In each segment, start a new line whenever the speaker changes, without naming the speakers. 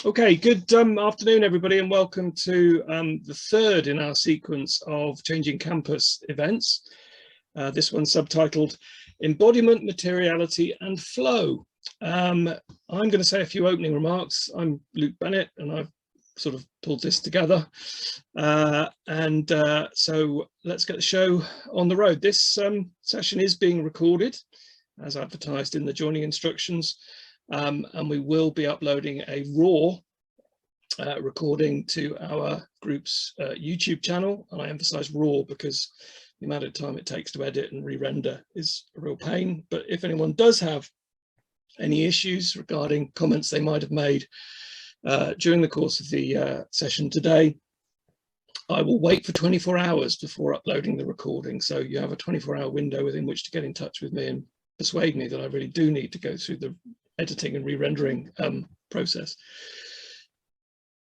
Okay, good afternoon, everybody, and welcome to the third in our sequence of Changing Campus events. This one subtitled Embodiment, Materiality and Flow. I'm going to say a few opening remarks. I'm Luke Bennett, and I've sort of pulled this together. So let's get the show on the road. This session is being recorded, as advertised in the joining instructions. And we will be uploading a raw recording to our group's YouTube channel. And I emphasize raw because the amount of time it takes to edit and re-render is a real pain. But if anyone does have any issues regarding comments they might have made during the course of the session today, I will wait for 24 hours before uploading the recording. So you have a 24-hour window within which to get in touch with me and persuade me that I really do need to go through the editing and re-rendering process.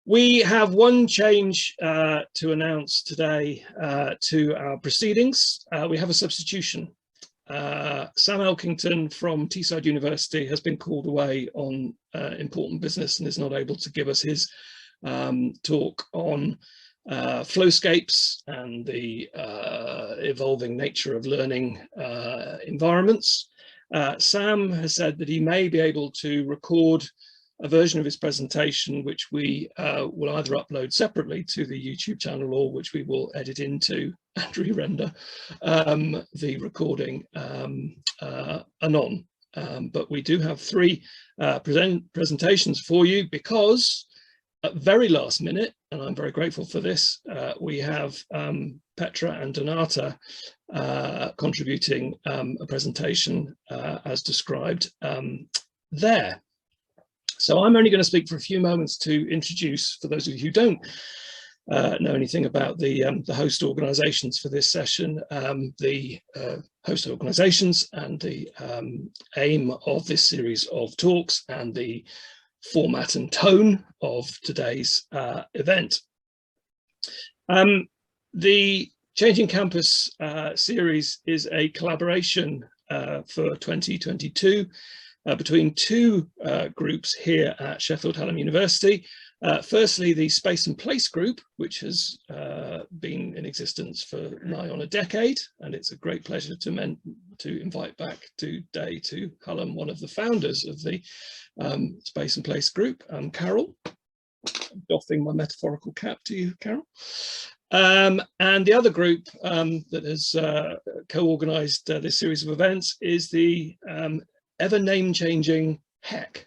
We have one change to announce today to our proceedings. We have a substitution. Sam Elkington from Teesside University has been called away on important business and is not able to give us his talk on flowscapes and the evolving nature of learning environments. Sam has said that he may be able to record a version of his presentation, which we will either upload separately to the YouTube channel or which we will edit into and re-render the recording anon. But we do have three presentations for you because at very last minute, and I'm very grateful for this, we have Petra and Donata contributing a presentation as described there. So I'm only going to speak for a few moments to introduce, for those of you who don't know anything about the host organisations for this session, the host organisations and the aim of this series of talks and the format and tone of today's event. The Changing Campus series is a collaboration for 2022 between two groups here at Sheffield Hallam University. Firstly, the Space and Place group, which has been in existence for nigh on a decade, and it's a great pleasure to invite back today to Hallam one of the founders of the Space and Place group, Carol. I'm doffing my metaphorical cap to you, Carol. And the other group that has co-organised this series of events is the ever name-changing HEC.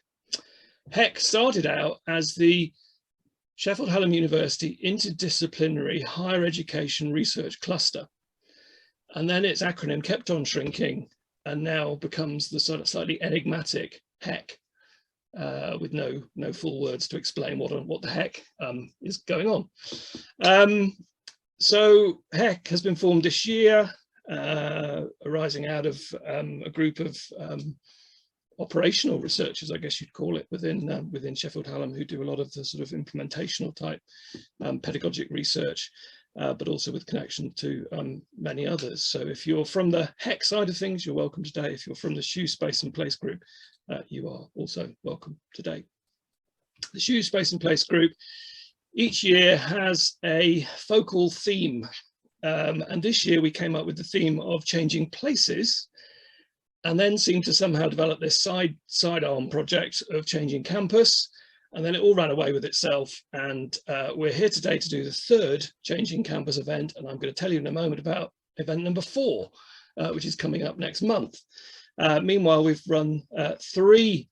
HEC started out as the Sheffield Hallam University Interdisciplinary Higher Education Research Cluster. And then its acronym kept on shrinking and now becomes the sort of slightly enigmatic HEC, with no full words to explain what the heck is going on. So HEC has been formed this year, arising out of a group of operational researchers, I guess you'd call it, within Sheffield Hallam, who do a lot of the sort of implementational type pedagogic research, but also with connection to many others. So if you're from the HEC side of things, you're welcome today. If you're from the SHU Space and Place group, you are also welcome today. The SHU Space and Place group each year has a focal theme, and this year we came up with the theme of changing places, and then seemed to somehow develop this sidearm project of changing campus, and then it all ran away with itself. And we're here today to do the third Changing Campus event, and I'm going to tell you in a moment about event number 4, which is coming up next month. Meanwhile, we've run 3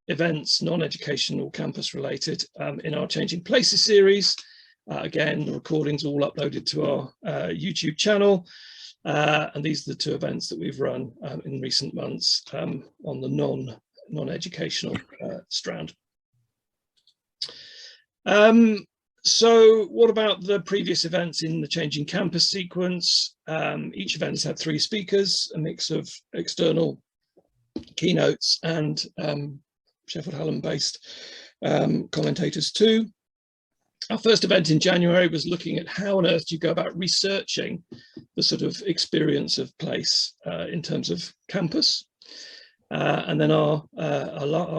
events, non-educational campus related, in our Changing Places series. Again, the recordings all uploaded to our YouTube channel. And these are the 2 events that we've run in recent months on the non-educational strand. So what about the previous events in the Changing Campus sequence? Each event has had 3 speakers, a mix of external keynotes and Sheffield Hallam-based commentators too. Our first event in January was looking at how on earth do you go about researching the sort of experience of place in terms of campus. And then our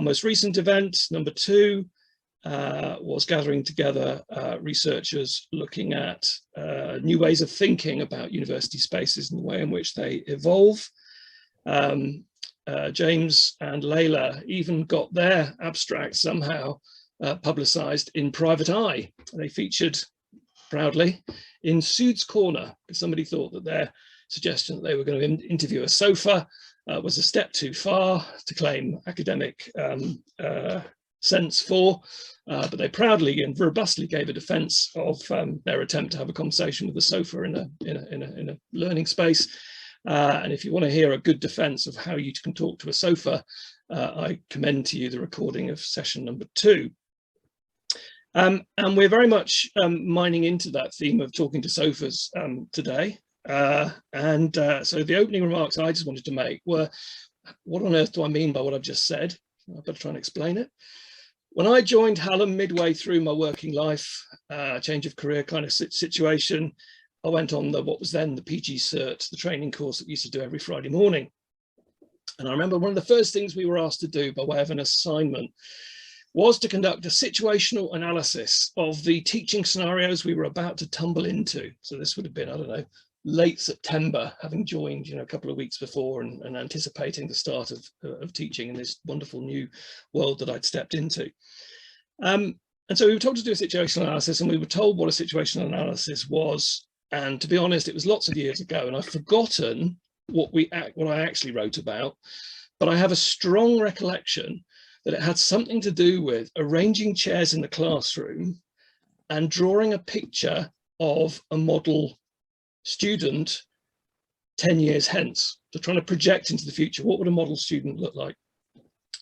most recent event, number 2, was gathering together researchers looking at new ways of thinking about university spaces and the way in which they evolve. James and Layla even got their abstract somehow publicised in Private Eye. They featured proudly in Sude's Corner, because somebody thought that their suggestion that they were going to interview a sofa was a step too far to claim academic sense for, but they proudly and robustly gave a defence of their attempt to have a conversation with the sofa in a learning space. And if you want to hear a good defence of how you can talk to a sofa, I commend to you the recording of session number 2. And we're very much mining into that theme of talking to sofas today. So the opening remarks I just wanted to make were, what on earth do I mean by what I've just said? I've got to try and explain it. When I joined Hallam midway through my working life, change of career kind of situation, I went on what was then the PG Cert, the training course that we used to do every Friday morning. And I remember one of the first things we were asked to do by way of an assignment was to conduct a situational analysis of the teaching scenarios we were about to tumble into. So this would have been, I don't know, late September, having joined, a couple of weeks before and anticipating the start of teaching in this wonderful new world that I'd stepped into. And so we were told to do a situational analysis, and we were told what a situational analysis was. And to be honest, it was lots of years ago, and I've forgotten what I actually wrote about, but I have a strong recollection that it had something to do with arranging chairs in the classroom and drawing a picture of a model student 10 years hence. So trying to project into the future, what would a model student look like?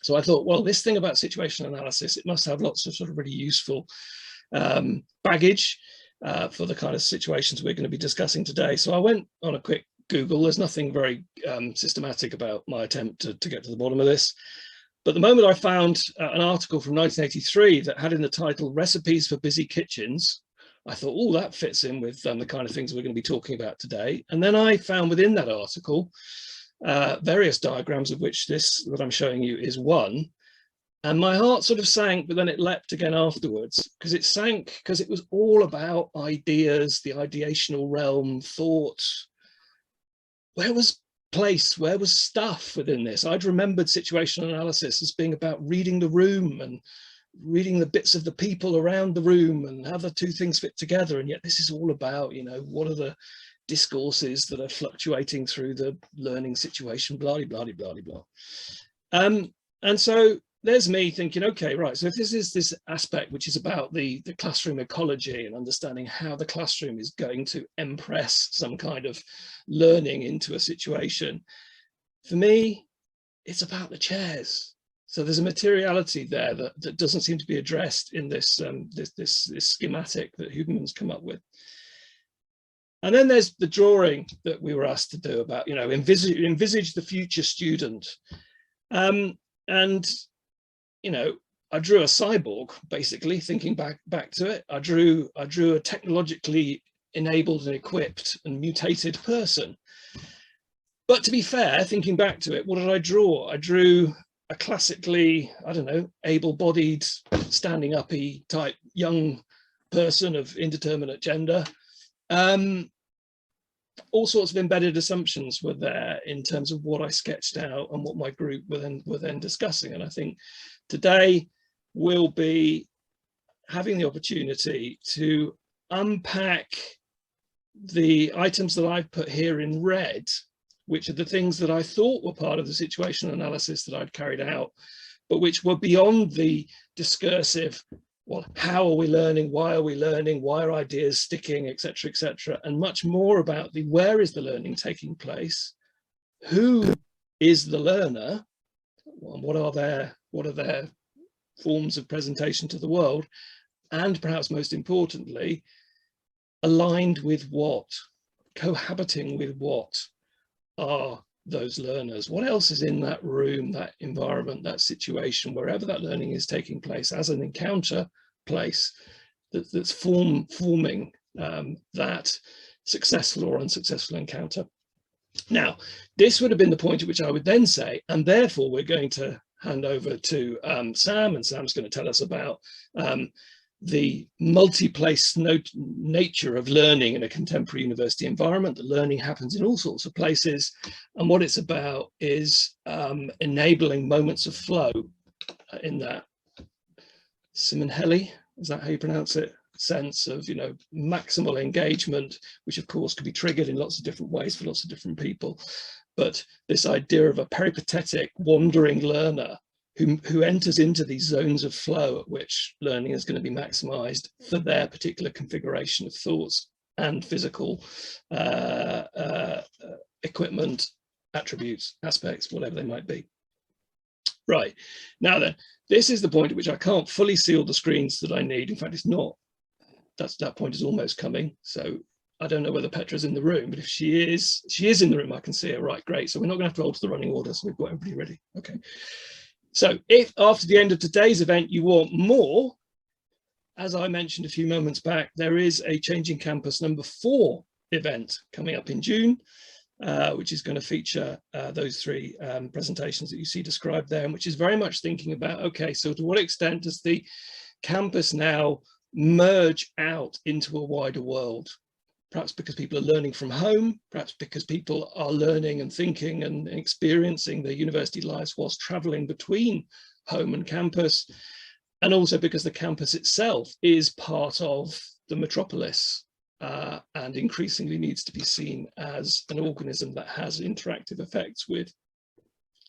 So I thought, well, this thing about situational analysis, it must have lots of sort of really useful baggage for the kind of situations we're going to be discussing today. So I went on a quick Google. There's nothing very systematic about my attempt to get to the bottom of this. But the moment I found an article from 1983 that had in the title Recipes for Busy Kitchens, I thought, oh, that fits in with the kind of things we're going to be talking about today. And then I found within that article various diagrams, of which this that I'm showing you is one. And my heart sort of sank, but then it leapt again afterwards, because it sank because it was all about ideas, the ideational realm, thought. Where was place, where was stuff within this? I'd remembered situational analysis as being about reading the room and reading the bits of the people around the room and how the two things fit together. And yet this is all about, what are the discourses that are fluctuating through the learning situation, blah, blah, blah, blah, blah. And so there's me thinking, okay, right, so if this is this aspect which is about the classroom ecology and understanding how the classroom is going to impress some kind of learning into a situation, for me, it's about the chairs. So there's a materiality there that doesn't seem to be addressed in this, this schematic that Huberman's come up with. And then there's the drawing that we were asked to do about, envisage the future student. I drew a cyborg, basically, thinking back to it. I drew a technologically enabled and equipped and mutated person. But to be fair, thinking back to it, what did I draw? I drew a classically, I don't know, able-bodied, standing uppy type young person of indeterminate gender. All sorts of embedded assumptions were there in terms of what I sketched out and what my group were then discussing. And I think today we'll be having the opportunity to unpack the items that I've put here in red, which are the things that I thought were part of the situational analysis that I'd carried out, but which were beyond the discursive, well, how are we learning? Why are we learning? Why are ideas sticking, etc., and much more about the where is the learning taking place? Who is the learner? What are their forms of presentation to the world? And perhaps most importantly, aligned with what? Cohabiting with what are those learners? What else is in that room, that environment, that situation, wherever that learning is taking place as an encounter place that's forming that successful or unsuccessful encounter. Now, this would have been the point at which I would then say, and therefore we're going to hand over to Sam, and Sam's going to tell us about the multi-place nature of learning in a contemporary university environment. The learning happens in all sorts of places, and what it's about is enabling moments of flow in that Simonelli, is that how you pronounce it? Sense of, you know, maximal engagement, which of course can be triggered in lots of different ways for lots of different people. But this idea of a peripatetic wandering learner who enters into these zones of flow at which learning is going to be maximized for their particular configuration of thoughts and physical equipment, attributes, aspects, whatever they might be. Right, now then, this is the point at which I can't fully see all the screens that I need. In fact, it's not. That point is almost coming. So I don't know whether Petra's in the room, but if she is in the room, I can see her. Right, great. So we're not going to have to alter the running order. So we've got everybody ready. Okay. So if after the end of today's event, you want more, as I mentioned a few moments back, there is a Changing Campus #4 event coming up in June, which is going to feature those 3 presentations that you see described there, and which is very much thinking about, okay, so to what extent does the campus now merge out into a wider world? Perhaps because people are learning from home, perhaps because people are learning and thinking and experiencing their university lives whilst traveling between home and campus, and also because the campus itself is part of the metropolis and increasingly needs to be seen as an organism that has interactive effects with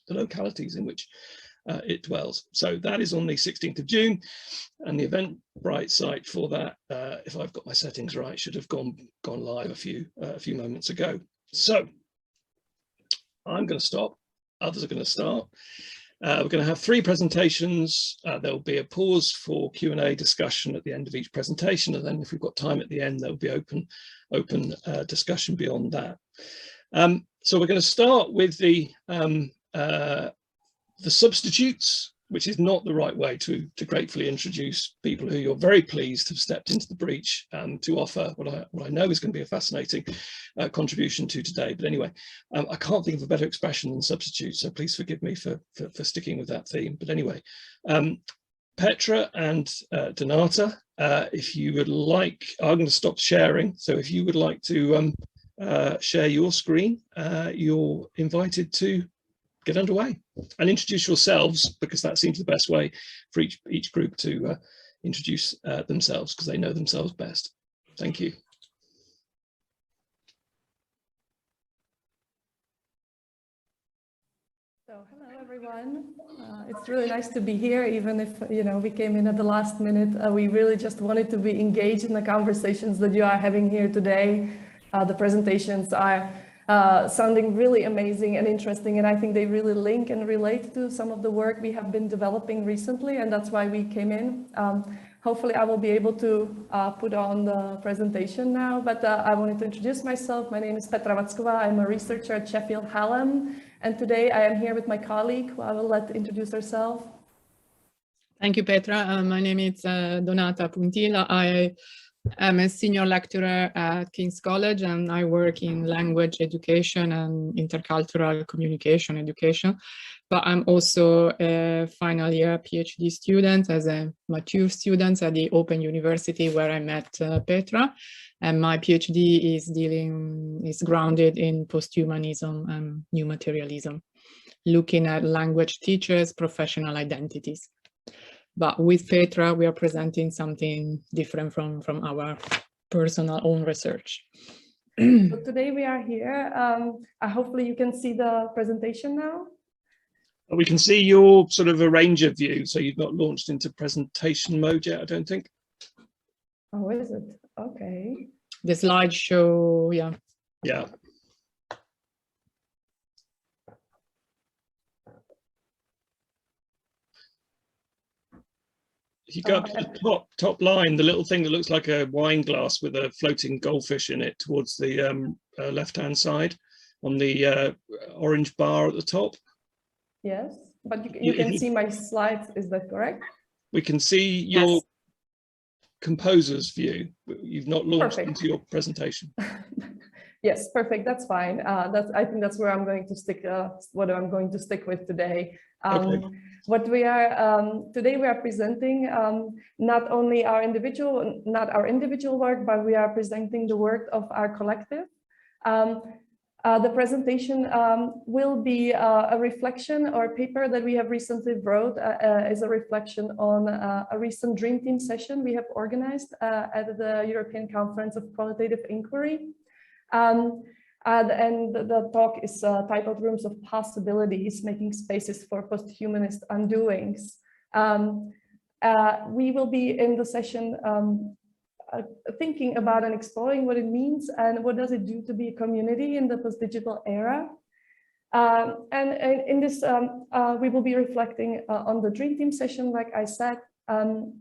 the localities in which it dwells. So that is on the 16th of June, and the Eventbrite site for that, if I've got my settings right, should have gone live a few moments ago. So I'm going to stop. Others are going to start. We're going to have 3 presentations. There'll be a pause for Q&A discussion at the end of each presentation, and then if we've got time at the end, there'll be open discussion beyond that. So we're going to start with the substitutes, which is not the right way to gratefully introduce people who you're very pleased have stepped into the breach to offer what I know is going to be a fascinating contribution to today. But anyway, I can't think of a better expression than substitute, so please forgive me for sticking with that theme. But anyway, Petra and Donata, if you would like, I'm going to stop sharing. So if you would like to share your screen, you're invited to get underway and introduce yourselves, because that seems the best way for each group to introduce themselves, because they know themselves best. Thank you.
So hello everyone. It's really nice to be here, even if we came in at the last minute. We really just wanted to be engaged in the conversations that you are having here today. The presentations are sounding really amazing and interesting, and I think they really link and relate to some of the work we have been developing recently, and that's why we came in. Hopefully I will be able to put on the presentation now, but I wanted to introduce myself. My name is Petra Vacková. I'm a researcher at Sheffield Hallam, and today I am here with my colleague, who I will let introduce herself.
Thank you, Petra. My name is Donata Puntilla. I'm a senior lecturer at King's College, and I work in language education and intercultural communication education. But I'm also a final year PhD student, as a mature student at the Open University, where I met Petra. And my PhD is grounded in posthumanism and new materialism, looking at language teachers' professional identities. But with Petra, we are presenting something different from our personal own research.
So today we are here. Hopefully you can see the presentation now.
We can see your sort of a range of view, so you've not launched into presentation mode yet, I don't think.
Oh, is it? Okay.
The slideshow, yeah.
Yeah. If you go up to the top line, the little thing that looks like a wine glass with a floating goldfish in it towards the left-hand side on the orange bar at the top.
Yes, but you can see my slides, is that correct?
We can see your composer's view. You've not launched into your presentation.
Yes, perfect. That's fine. I think that's where I'm going to stick. What I'm going to stick with today.
Okay.
What we are today, we are presenting not only our individual work, but we are presenting the work of our collective. The presentation will be a reflection or paper that we have recently wrote is a reflection on a recent Dream Team session we have organized at the European Conference of Qualitative Inquiry. And the talk is titled Rooms of Possibilities, Making Spaces for Posthumanist Undoings. We will be in the session thinking about and exploring what it means and what does it do to be a community in the post-digital era. And in this, we will be reflecting on the Dream Team session, like I said,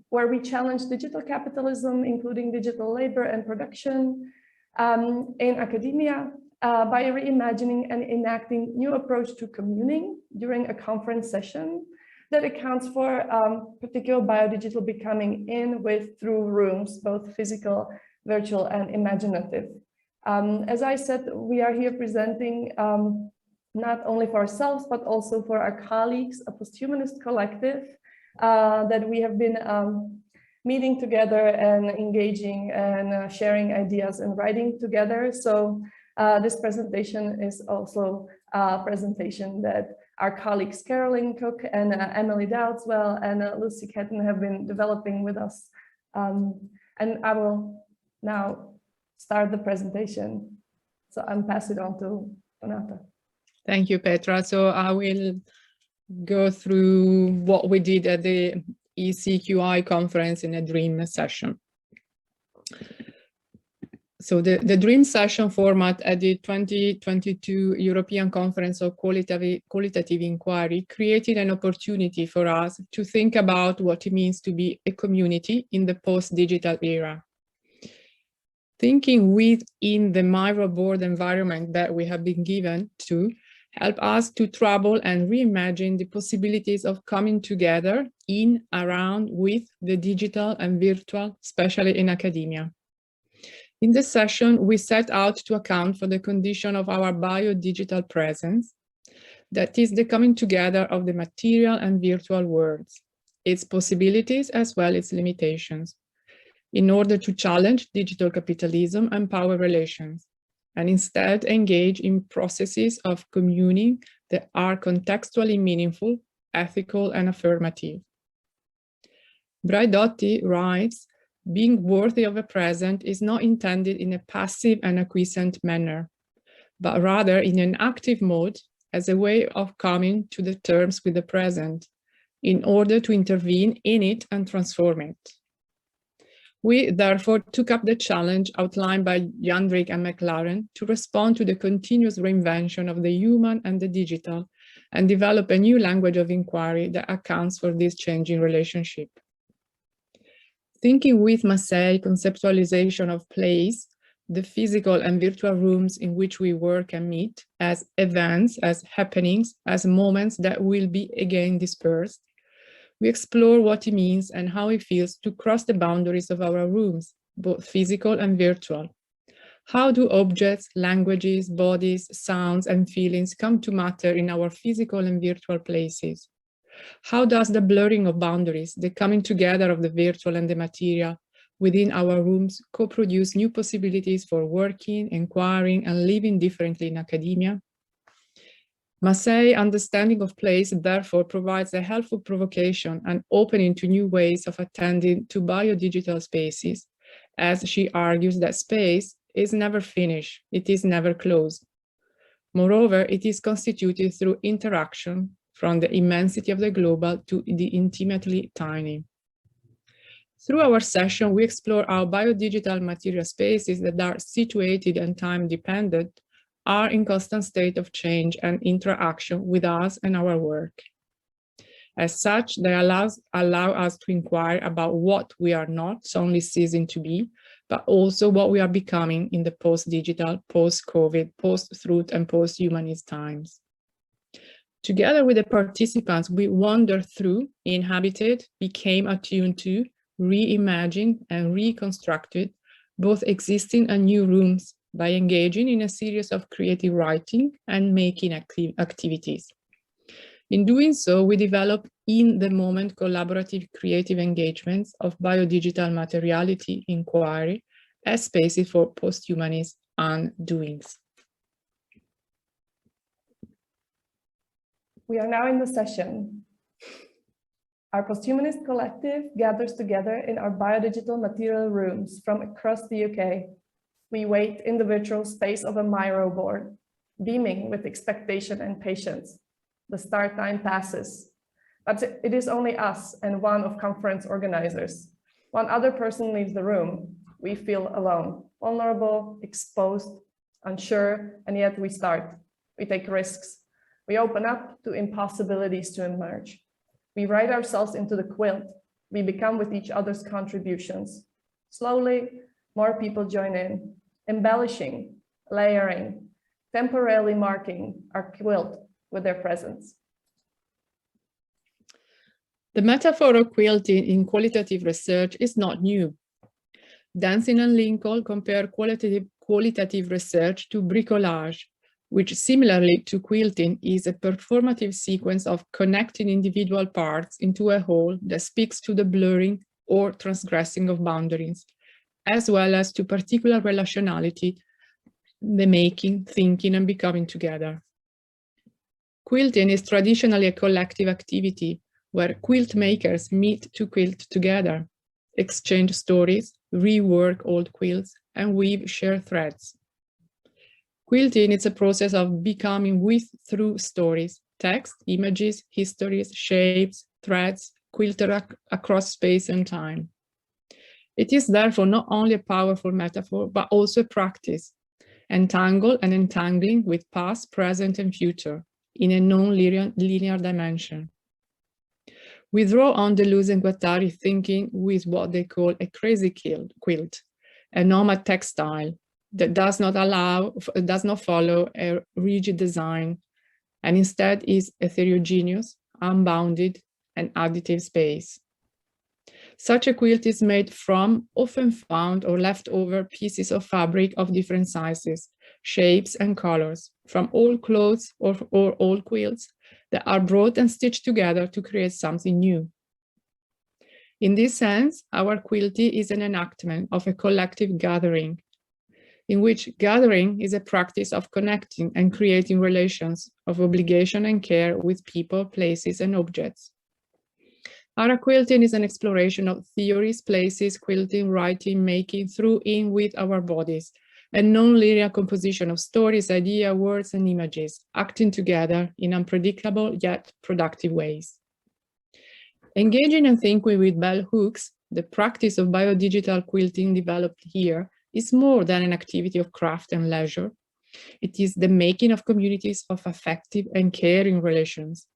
where we challenge digital capitalism, including digital labor and production in academia, by reimagining and enacting new approach to communing during a conference session that accounts for particular biodigital becoming in, with, through rooms, both physical, virtual, and imaginative. As I said, we are here presenting not only for ourselves, but also for our colleagues, a posthumanist collective that we have been meeting together and engaging and sharing ideas and writing together. So this presentation is also a presentation that our colleagues Caroline Cook and Emily Dowdswell and Lucy Ketton have been developing with us. And I will now start the presentation. So I'll pass it on to Donata.
Thank you, Petra. So I will go through what we did at the ECQI conference in a dream session. So the dream session format at the 2022 European Conference of Qualitative Inquiry created an opportunity for us to think about what it means to be a community in the post-digital era. Thinking within the mirror-board environment that we have been given to help us to travel and reimagine the possibilities of coming together in, around, with the digital and virtual, especially in academia. In this session, we set out to account for the condition of our bio-digital presence, that is the coming together of the material and virtual worlds, its possibilities as well as its limitations, in order to challenge digital capitalism and power relations, and instead engage in processes of communing that are contextually meaningful, ethical, and affirmative. Braidotti writes, being worthy of a present is not intended in a passive and acquiescent manner, but rather in an active mode as a way of coming to the terms with the present in order to intervene in it and transform it. We therefore took up the challenge outlined by Jandrik and McLaren to respond to the continuous reinvention of the human and the digital and develop a new language of inquiry that accounts for this changing relationship. Thinking with Massey conceptualization of place, the physical and virtual rooms in which we work and meet, as events, as happenings, as moments that will be again dispersed, we explore what it means and how it feels to cross the boundaries of our rooms, both physical and virtual. How do objects, languages, bodies, sounds, and feelings come to matter in our physical and virtual places? How does the blurring of boundaries, the coming together of the virtual and the material within our rooms co-produce new possibilities for working, inquiring, and living differently in academia? Massey's understanding of place therefore provides a helpful provocation and opening to new ways of attending to biodigital spaces, as she argues that space is never finished, it is never closed. Moreover, it is constituted through interaction, from the immensity of the global to the intimately tiny. Through our session, we explore how biodigital material spaces that are situated and time-dependent are in constant state of change and interaction with us and our work. As such, they allow us to inquire about what we are not only ceasing to be, but also what we are becoming in the post-digital, post-COVID, post-truth, and post-humanist times. Together with the participants, we wandered through, inhabited, became attuned to, reimagined, and reconstructed both existing and new rooms, by engaging in a series of creative writing and making activities. In doing so, we develop in-the-moment collaborative creative engagements of biodigital materiality inquiry as spaces for posthumanist undoings.
We are now in the session. Our posthumanist collective gathers together in our biodigital material rooms from across the UK. We wait in the virtual space of a Miro board, beaming with expectation and patience. The start time passes, but it is only us and one of conference organizers. One other person leaves the room. We feel alone, vulnerable, exposed, unsure, and yet we start. We take risks. We open up to impossibilities to emerge. We write ourselves into the quilt. We become with each other's contributions. Slowly, more people join in, embellishing, layering, temporarily marking our quilt with their presence.
The metaphor of quilting in qualitative research is not new. Dancing and Lincoln compare qualitative research to bricolage, which similarly to quilting is a performative sequence of connecting individual parts into a whole that speaks to the blurring or transgressing of boundaries, as well as to particular relationality, the making, thinking, and becoming together. Quilting is traditionally a collective activity where quilt makers meet to quilt together, exchange stories, rework old quilts, and weave shared threads. Quilting is a process of becoming with through stories, text, images, histories, shapes, threads, quilted across space and time. It is therefore not only a powerful metaphor, but also a practice, entangle and entangling with past, present, and future in a non-linear dimension. We draw on Deleuze and Guattari thinking with what they call a crazy quilt, a nomad textile that does not follow a rigid design, and instead is a heterogeneous, unbounded, and additive space. Such a quilt is made from often found or leftover pieces of fabric of different sizes, shapes, and colors, from old clothes or old quilts that are brought and stitched together to create something new. In this sense, our quilting is an enactment of a collective gathering, in which gathering is a practice of connecting and creating relations of obligation and care with people, places, and objects. Our quilting is an exploration of theories, places, quilting, writing, making, through in with our bodies, a non-linear composition of stories, ideas, words, and images, acting together in unpredictable yet productive ways. Engaging and thinking with bell hooks, the practice of biodigital quilting developed here is more than an activity of craft and leisure. It is the making of communities of affective and caring relations,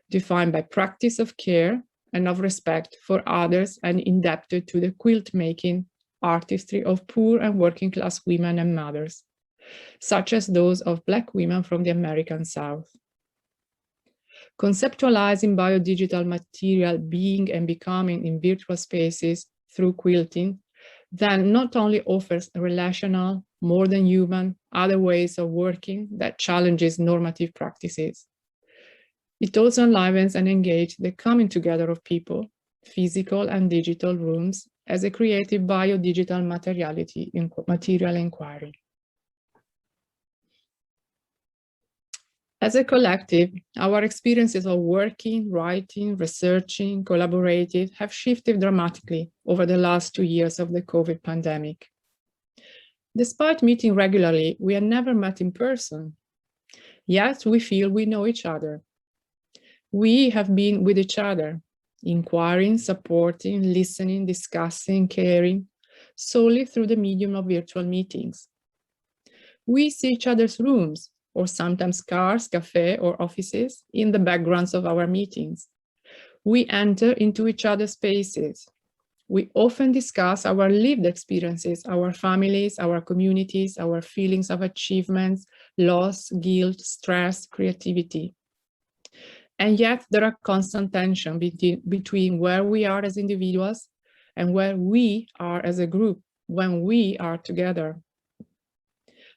defined by practice of care and of respect for others and indebted to the quilt-making artistry of poor and working-class women and mothers, such as those of Black women from the American South. Conceptualizing biodigital material being and becoming in virtual spaces through quilting then not only offers relational, more than human, other ways of working that challenges normative practices. It also enlivens and engages the coming together of people, physical and digital rooms, as a creative biodigital materiality in material inquiry. As a collective, our experiences of working, writing, researching, collaborating have shifted dramatically over the last 2 years of the COVID pandemic. Despite meeting regularly, we have never met in person, yet we feel we know each other. We have been with each other, inquiring, supporting, listening, discussing, caring, solely through the medium of virtual meetings. We see each other's rooms, or sometimes cars, cafes, or offices in the backgrounds of our meetings. We enter into each other's spaces. We often discuss our lived experiences, our families, our communities, our feelings of achievements, loss, guilt, stress, creativity. And yet there are constant tension between where we are as individuals and where we are as a group when we are together.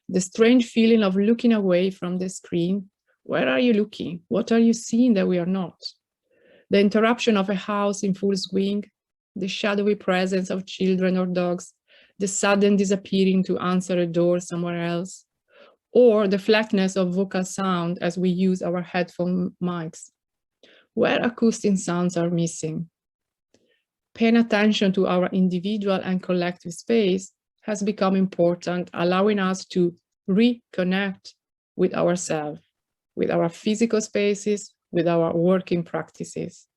The strange feeling of looking away from the screen. Where are you looking? What are you seeing that we are not? The interruption of a house in full swing, the shadowy presence of children or dogs, the sudden disappearing to answer a door somewhere else, or the flatness of vocal sound as we use our headphone mics, where acoustic sounds are missing. Paying attention to our individual and collective space has become important, allowing us to reconnect with ourselves, with our physical spaces, with our working practices.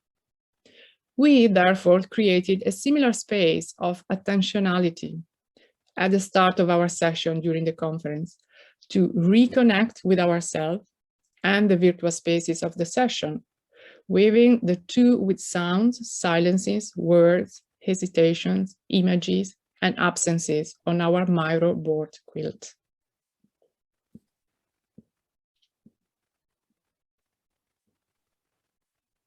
We therefore created a similar space of attentionality at the start of our session during the conference to reconnect with ourselves and the virtual spaces of the session, weaving the two with sounds, silences, words, hesitations, images, and absences on our Miro board quilt.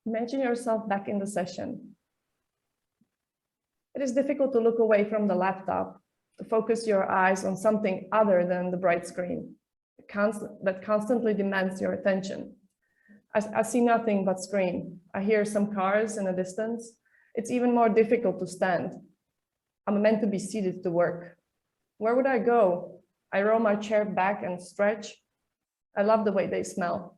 Imagine yourself back in the session. It is difficult to look away from the laptop, to focus your eyes on something other than the bright screen that constantly demands your attention. I see nothing but screen. I hear some cars in the distance. It's even more difficult to stand. I'm meant to be seated to work. Where would I go? I roll my chair back and stretch. I love the way they smell.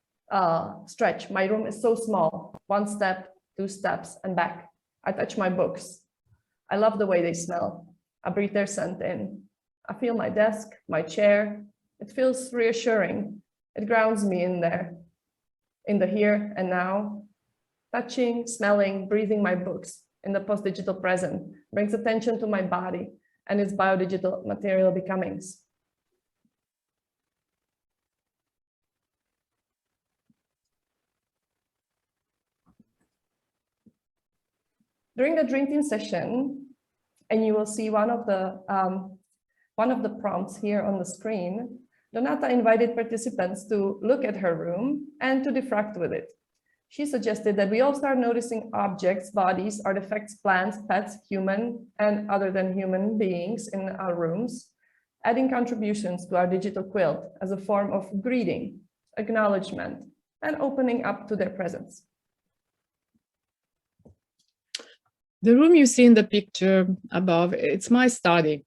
Stretch. My room is so small. 1 step, 2 steps, and back. I touch my books. I love the way they smell. I breathe their scent in. I feel my desk, my chair. It feels reassuring. It grounds me in there, in the here and now. Touching, smelling, breathing my books in the post-digital present brings attention to my body and its biodigital material becomings. During the Dream Team session, and you will see one of the prompts here on the screen, Donata invited participants to look at her room and to diffract with it. She suggested that we all start noticing objects, bodies, artifacts, plants, pets, human and other than human beings in our rooms, adding contributions to our digital quilt as a form of greeting, acknowledgement, and opening up to their presence.
The room you see in the picture above, it's my study.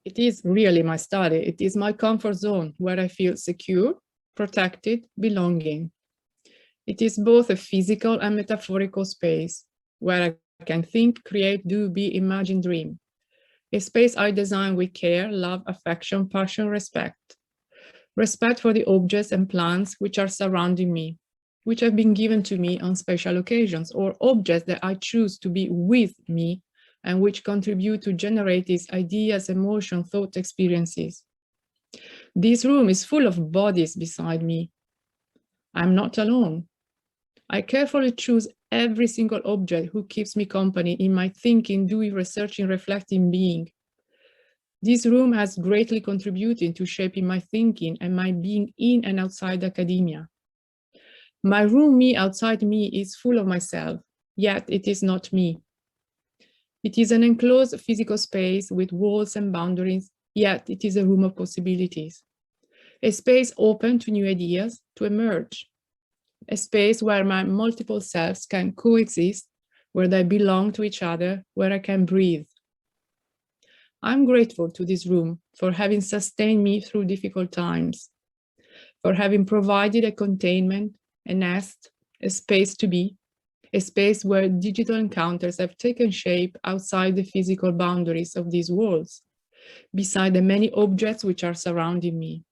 It is really my study. It is my comfort zone where I feel secure, protected, belonging. It is both a physical and metaphorical space where I can think, create, do, be, imagine, dream. A space I design with care, love, affection, passion, respect. Respect for the objects and plants which are surrounding me, which have been given to me on special occasions, or objects that I choose to be with me and which contribute to generate these ideas, emotion, thought, experiences. This room is full of bodies beside me. I'm not alone. I carefully choose every single object who keeps me company in my thinking, doing, researching, reflecting, being. This room has greatly contributed to shaping my thinking and my being in and outside academia. My room, me, outside me, is full of myself, yet it is not me. It is an enclosed physical space with walls and boundaries, yet it is a room of possibilities. A space open to new ideas to emerge. A space where my multiple selves can coexist, where they belong to each other, where I can breathe. I'm grateful to this room for having sustained me through difficult times, for having provided a containment, a nest, a space to be, a space where digital encounters have taken shape outside the physical boundaries of these walls, beside the many objects which are surrounding me.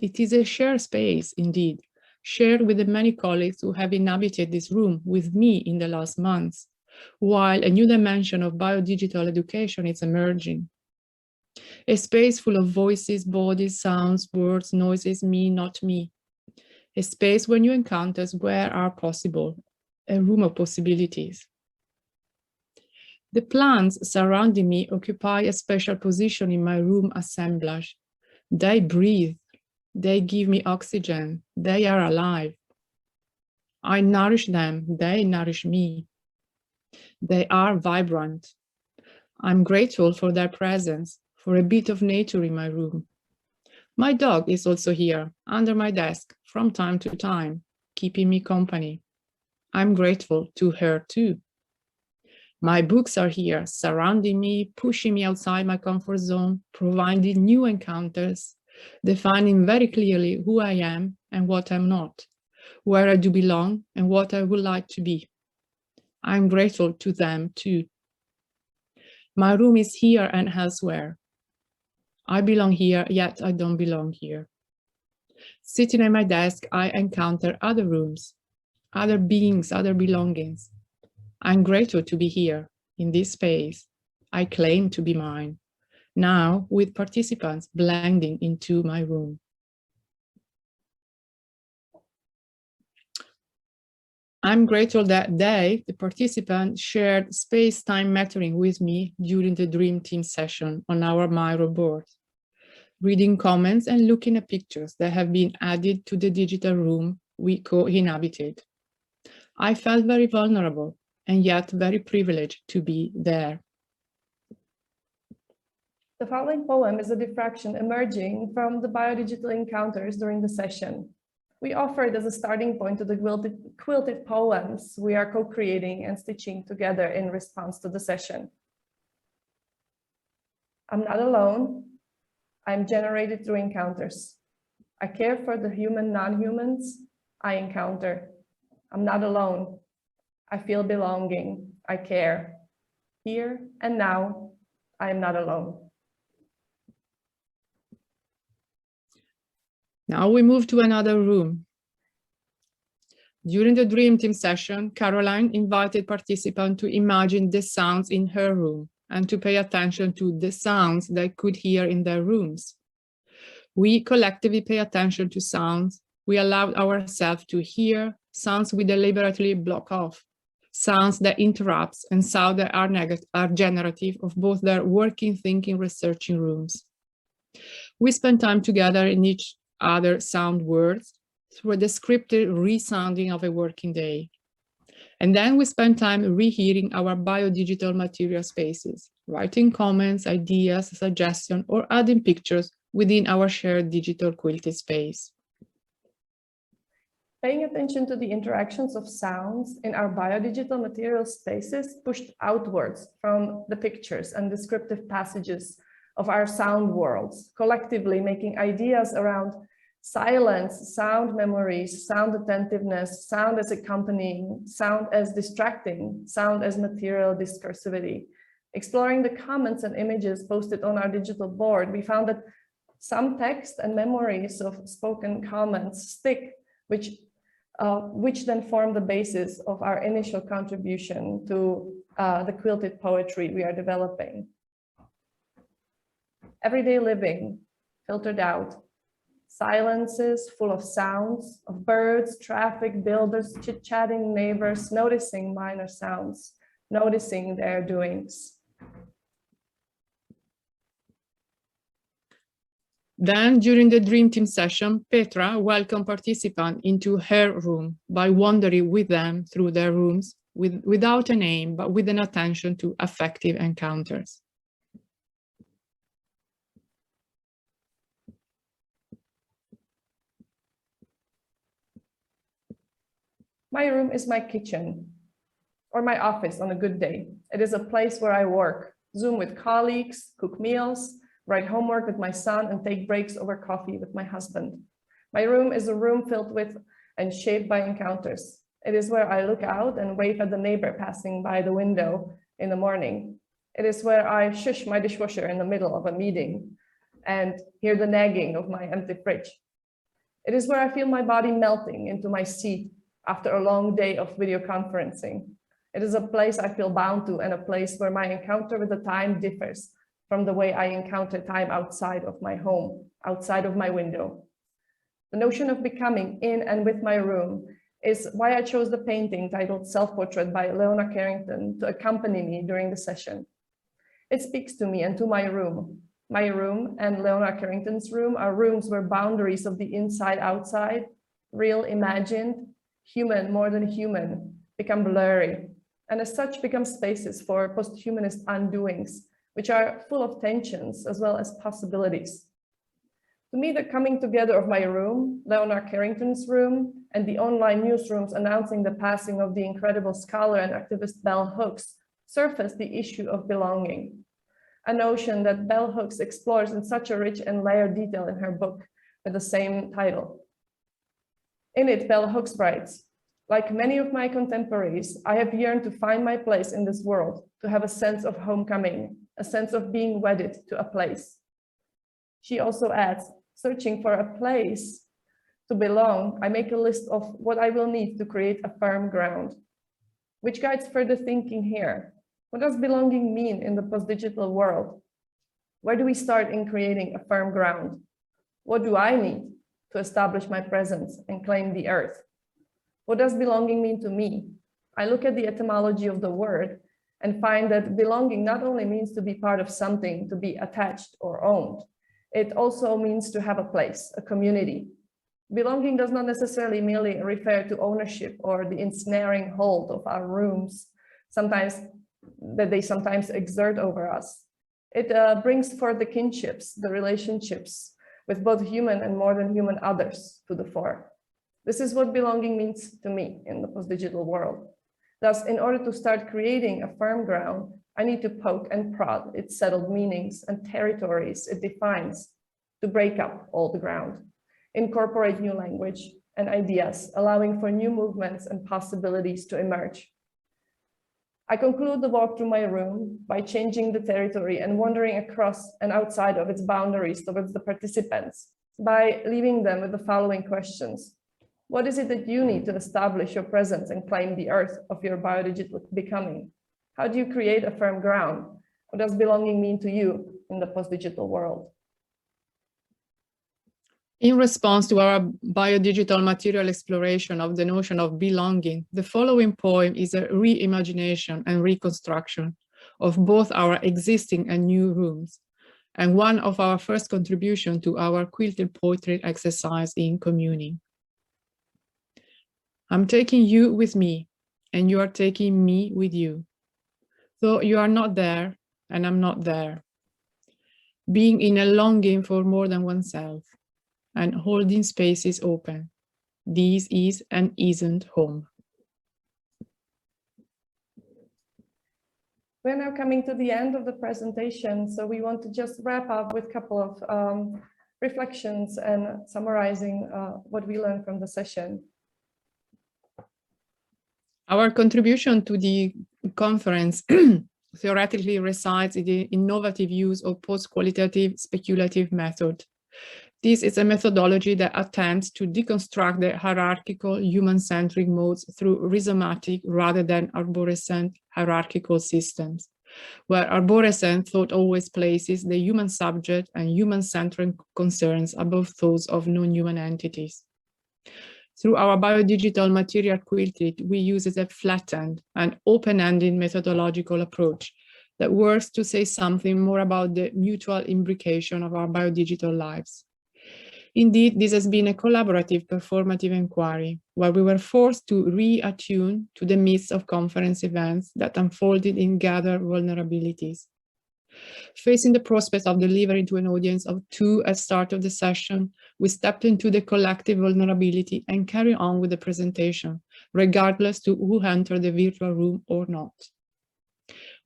It is a shared space, indeed, shared with the many colleagues who have inhabited this room with me in the last months, while a new dimension of biodigital education is emerging. A space full of voices, bodies, sounds, words, noises, me, not me. A space where new encounters where are possible, a room of possibilities. The plants surrounding me occupy a special position in my room assemblage. They breathe, they give me oxygen, they are alive. I nourish them, they nourish me. They are vibrant. I'm grateful for their presence, for a bit of nature in my room. My dog is also here, under my desk, from time to time, keeping me company. I'm grateful to her too. My books are here, surrounding me, pushing me outside my comfort zone, providing new encounters, defining very clearly who I am and what I'm not, where I do belong and what I would like to be. I'm grateful to them too. My room is here and elsewhere. I belong here, yet I don't belong here. Sitting at my desk, I encounter other rooms, other beings, other belongings. I'm grateful to be here, in this space. I claim to be mine, now with participants blending into my room. I'm grateful that they, the participants, shared space-time mattering with me during the Dream Team session on our Miro board, reading comments and looking at pictures that have been added to the digital room we co-inhabited. I felt very vulnerable and yet very privileged to be there.
The following poem is a diffraction emerging from the biodigital encounters during the session. We offer it as a starting point to the quilted poems we are co-creating and stitching together in response to the session. I'm not alone. I'm generated through encounters. I care for the human non-humans I encounter. I'm not alone. I feel belonging. I care. Here and now, I am not alone.
Now we move to another room. During the Dream Team session, Caroline invited participants to imagine the sounds in her room and to pay attention to the sounds they could hear in their rooms. We collectively pay attention to sounds. We allowed ourselves to hear sounds we deliberately block off, sounds that interrupt and sounds that are generative of both their working, thinking, researching rooms. We spend time together in each other sound words through a descriptive resounding of a working day. And then we spend time rehearing our biodigital material spaces, writing comments, ideas, suggestions, or adding pictures within our shared digital quilted space.
Paying attention to the interactions of sounds in our biodigital material spaces pushed outwards from the pictures and descriptive passages of our sound worlds, collectively making ideas around silence, sound memories, sound attentiveness, sound as accompanying, sound as distracting, sound as material discursivity. Exploring the comments and images posted on our digital board, we found that some text and memories of spoken comments stick, which then form the basis of our initial contribution to the quilted poetry we are developing. Everyday living, filtered out, silences full of sounds of birds, traffic, builders, chit-chatting neighbors, noticing minor sounds, noticing their doings.
Then, during the Dream Team session, Petra welcomed participants into her room by wandering with them through their rooms without a name, but with an attention to affective encounters.
My room is my kitchen or my office on a good day. It is a place where I work, Zoom with colleagues, cook meals, write homework with my son, and take breaks over coffee with my husband. My room is a room filled with and shaped by encounters. It is where I look out and wave at the neighbor passing by the window in the morning. It is where I shush my dishwasher in the middle of a meeting and hear the nagging of my empty fridge. It is where I feel my body melting into my seat after a long day of video conferencing. It is a place I feel bound to and a place where my encounter with the time differs from the way I encounter time outside of my home, outside of my window. The notion of becoming in and with my room is why I chose the painting titled Self-Portrait by Leona Carrington to accompany me during the session. It speaks to me and to my room. My room and Leona Carrington's room are rooms where boundaries of the inside-outside, real, imagined, human more than human, become blurry, and as such become spaces for posthumanist undoings, which are full of tensions as well as possibilities. To me, the coming together of my room, Leonard Carrington's room, and the online newsrooms announcing the passing of the incredible scholar and activist Bell Hooks surfaced the issue of belonging, a notion that Bell Hooks explores in such a rich and layered detail in her book with the same title. In it, Bell Hooks writes, "Like many of my contemporaries, I have yearned to find my place in this world, to have a sense of homecoming, a sense of being wedded to a place." She also adds, "Searching for a place to belong, I make a list of what I will need to create a firm ground," which guides further thinking here. What does belonging mean in the post-digital world? Where do we start in creating a firm ground? What do I need to establish my presence and claim the earth? What does belonging mean to me? I look at the etymology of the word and find that belonging not only means to be part of something, to be attached or owned, it also means to have a place, a community. Belonging does not necessarily merely refer to ownership or the ensnaring hold of our rooms, that they sometimes exert over us. It brings forth the kinships, the relationships with both human and more than human others to the fore. This is what belonging means to me in the post-digital world. Thus, in order to start creating a firm ground, I need to poke and prod its settled meanings and territories it defines, to break up old ground, incorporate new language and ideas, allowing for new movements and possibilities to emerge. I conclude the walk through my room by changing the territory and wandering across and outside of its boundaries towards the participants, by leaving them with the following questions. What is it that you need to establish your presence and claim the earth of your biodigital becoming? How do you create a firm ground? What does belonging mean to you in the post-digital world?
In response to our biodigital material exploration of the notion of belonging, the following poem is a reimagination and reconstruction of both our existing and new rooms, and one of our first contributions to our quilted poetry exercise in communing. I'm taking you with me, and you are taking me with you. Though you are not there, and I'm not there. Being in a longing for more than oneself, and holding spaces open. This is and isn't home.
We're now coming to the end of the presentation, so we want to just wrap up with a couple of reflections and summarizing what we learned from the session.
Our contribution to the conference theoretically resides in the innovative use of post-qualitative speculative method. This is a methodology that attempts to deconstruct the hierarchical human-centric modes through rhizomatic rather than arborescent hierarchical systems, where arborescent thought always places the human subject and human-centric concerns above those of non-human entities. Through our biodigital material quilted, we use a flattened and open-ended methodological approach that works to say something more about the mutual imbrication of our biodigital lives. Indeed, this has been a collaborative performative inquiry, where we were forced to reattune to the midst of conference events that unfolded in gathered vulnerabilities. Facing the prospect of delivering to an audience of 2 at the start of the session, we stepped into the collective vulnerability and carried on with the presentation, regardless to who entered the virtual room or not.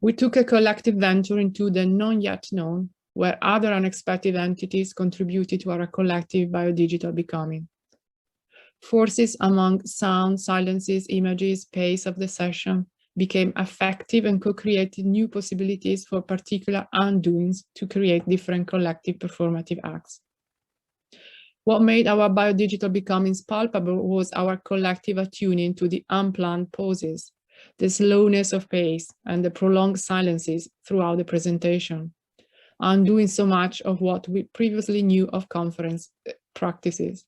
We took a collective venture into the non-yet-known, where other unexpected entities contributed to our collective biodigital becoming. Forces among sound, silences, images, pace of the session became effective and co-created new possibilities for particular undoings to create different collective performative acts. What made our biodigital becomings palpable was our collective attuning to the unplanned pauses, the slowness of pace, and the prolonged silences throughout the presentation, undoing so much of what we previously knew of conference practices.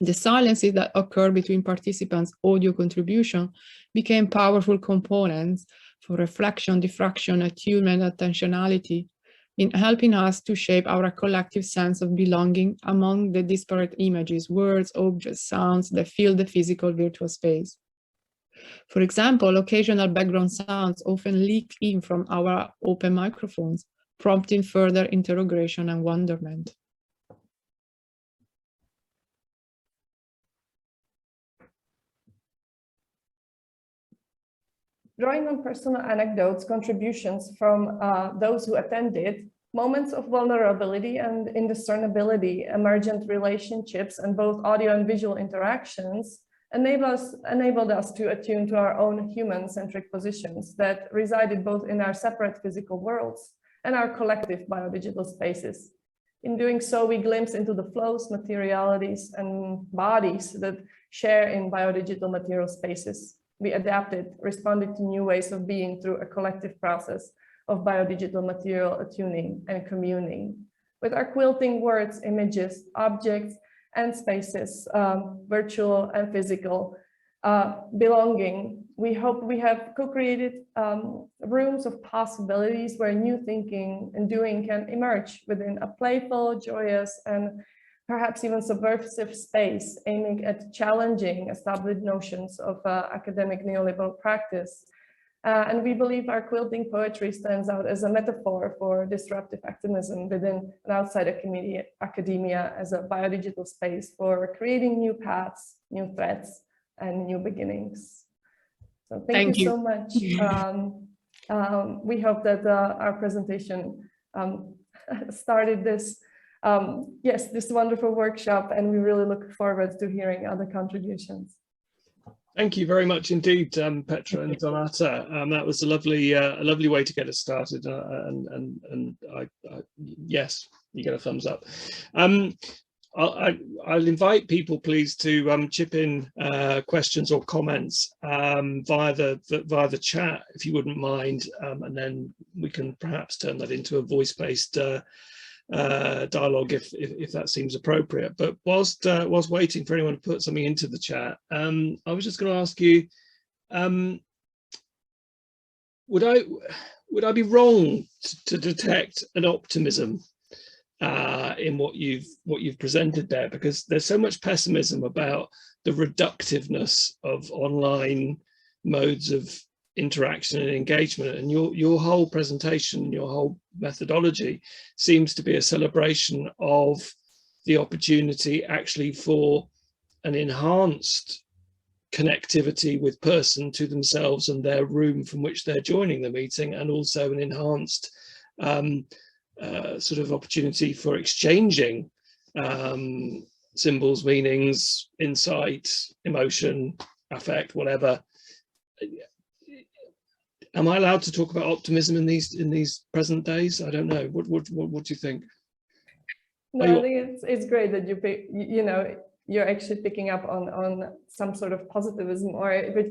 The silences that occur between participants' audio contribution became powerful components for reflection, diffraction, attunement, attentionality, in helping us to shape our collective sense of belonging among the disparate images, words, objects, sounds that fill the physical virtual space. For example, occasional background sounds often leak in from our open microphones, prompting further interrogation and wonderment.
drawing on personal anecdotes, contributions from those who attended, moments of vulnerability and indiscernibility, emergent relationships, and both audio and visual interactions enabled us to attune to our own human-centric positions that resided both in our separate physical worlds and our collective biodigital spaces. In doing so, we glimpse into the flows, materialities, and bodies that share in biodigital material spaces. We adapted, responded to new ways of being through a collective process of biodigital material attuning and communing. With our quilting words, images, objects, and spaces, virtual and physical, belonging, we hope we have co-created rooms of possibilities where new thinking and doing can emerge within a playful, joyous, and perhaps even subversive space, aiming at challenging established notions of academic neoliberal practice. And we believe our quilting poetry stands out as a metaphor for disruptive activism within and outside academia as a biodigital space for creating new paths, new threads, and new beginnings. So thank you so much. We hope that our presentation started this this wonderful workshop, and we really look forward to hearing other contributions.
Thank you very much indeed, Petra and Donata. That was a lovely way to get us started, yes, you get a thumbs up. I'll invite people, please, to chip in questions or comments via the chat, if you wouldn't mind, and then we can perhaps turn that into a voice-based dialogue if that seems appropriate. But whilst waiting for anyone to put something into the chat, I was just going to ask you, would I be wrong to detect an optimism in what you've presented there, because there's so much pessimism about the reductiveness of online modes of interaction and engagement, and your whole presentation, your whole methodology seems to be a celebration of the opportunity actually for an enhanced connectivity with person to themselves and their room from which they're joining the meeting, and also an enhanced sort of opportunity for exchanging symbols, meanings, insight, emotion, affect, whatever. Am I allowed to talk about optimism in these present days? I don't know. What do you think?
No, I think it's great that you're actually picking up on some sort of positivism,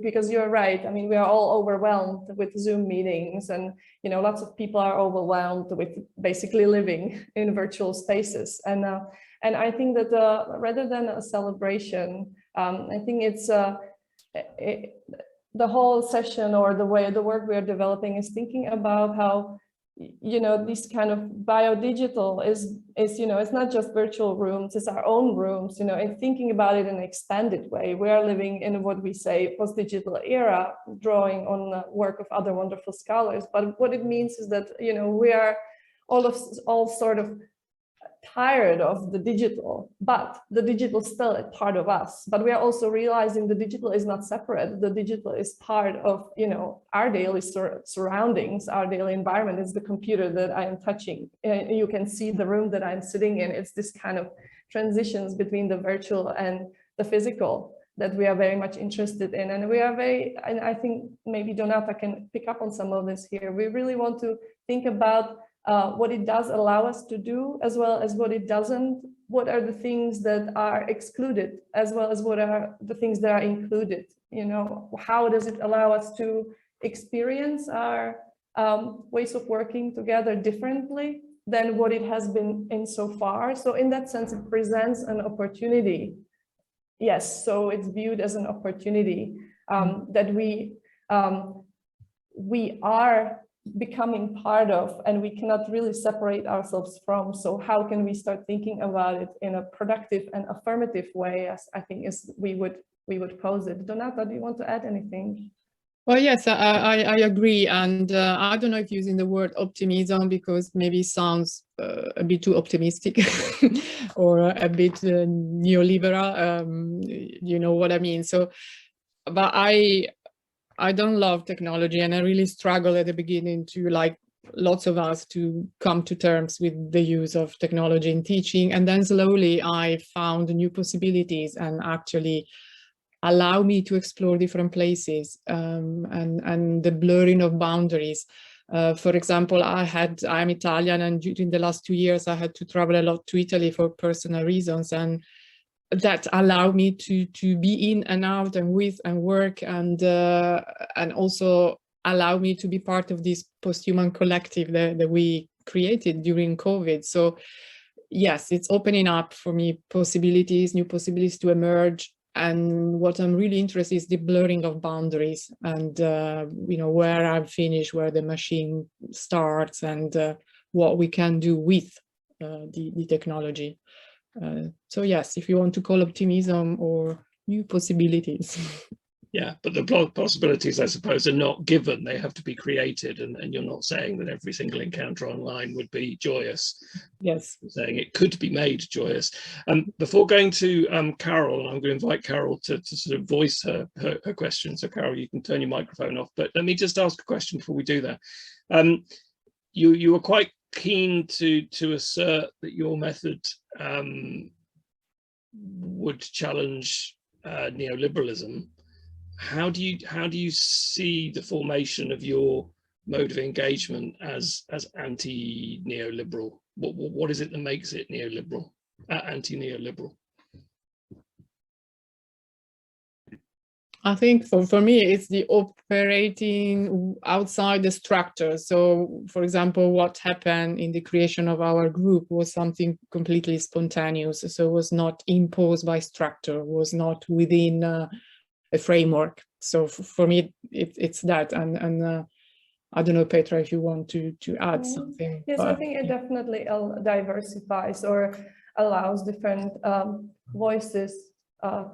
because you're right. I mean, we are all overwhelmed with Zoom meetings, and lots of people are overwhelmed with basically living in virtual spaces. And I think that rather than a celebration, I think it's the whole session, or the work we are developing, is thinking about how this kind of biodigital is it's not just virtual rooms, it's our own rooms, and thinking about it in an expanded way. We are living in what we say post-digital era, drawing on the work of other wonderful scholars. But what it means is that we are all sort of tired of the digital, but the digital is still a part of us. But we are also realizing the digital is not separate. The digital is part of our daily surroundings, our daily environment. It's the computer that I am touching. You can see the room that I'm sitting in. It's this kind of transitions between the virtual and the physical that we are very much interested in. And and I think maybe Donata can pick up on some of this here. We really want to think about what it does allow us to do, as well as what it doesn't. What are the things that are excluded, as well as what are the things that are included? How does it allow us to experience our ways of working together differently than what it has been in so far? So in that sense, it presents an opportunity. Yes, so it's viewed as an opportunity that we are becoming part of, and we cannot really separate ourselves from. So how can we start thinking about it in a productive and affirmative way, as I think we would pose it. Donata, do you want to add anything?
Well, yes, I agree. And I don't know if using the word optimism, because maybe it sounds a bit too optimistic or a bit neoliberal, you know what I mean. So, but I don't love technology, and I really struggle at the beginning to, like lots of us, to come to terms with the use of technology in teaching. And then slowly I found new possibilities and actually allow me to explore different places, and the blurring of boundaries. For example, I'm Italian, and during the last 2 years, I had to travel a lot to Italy for personal reasons, and that allowed me to be in and out and with and work, and also allow me to be part of this posthuman collective that we created during COVID. So yes, it's opening up for me possibilities, new possibilities to emerge. And what I'm really interested in is the blurring of boundaries, and where I'm finished, where the machine starts, and what we can do with the technology. So yes, if you want to call optimism or new possibilities.
Yeah, but the possibilities, I suppose, are not given. They have to be created, and you're not saying that every single encounter online would be joyous.
Yes.
You're saying it could be made joyous. Before going to Carol, and I'm going to invite Carol to sort of voice her question. So Carol, you can turn your microphone off, but let me just ask a question before we do that. You were quite keen to assert that your method would challenge neoliberalism. How do you see the formation of your mode of engagement as anti-neoliberal? What is it that makes it neoliberal, anti-neoliberal?
I think for me, it's the operating outside the structure. So, for example, what happened in the creation of our group was something completely spontaneous. So it was not imposed by structure, was not within a framework. So for me, it's that. And I don't know, Petra, if you want to add something.
Yes, I think it definitely diversifies or allows different voices,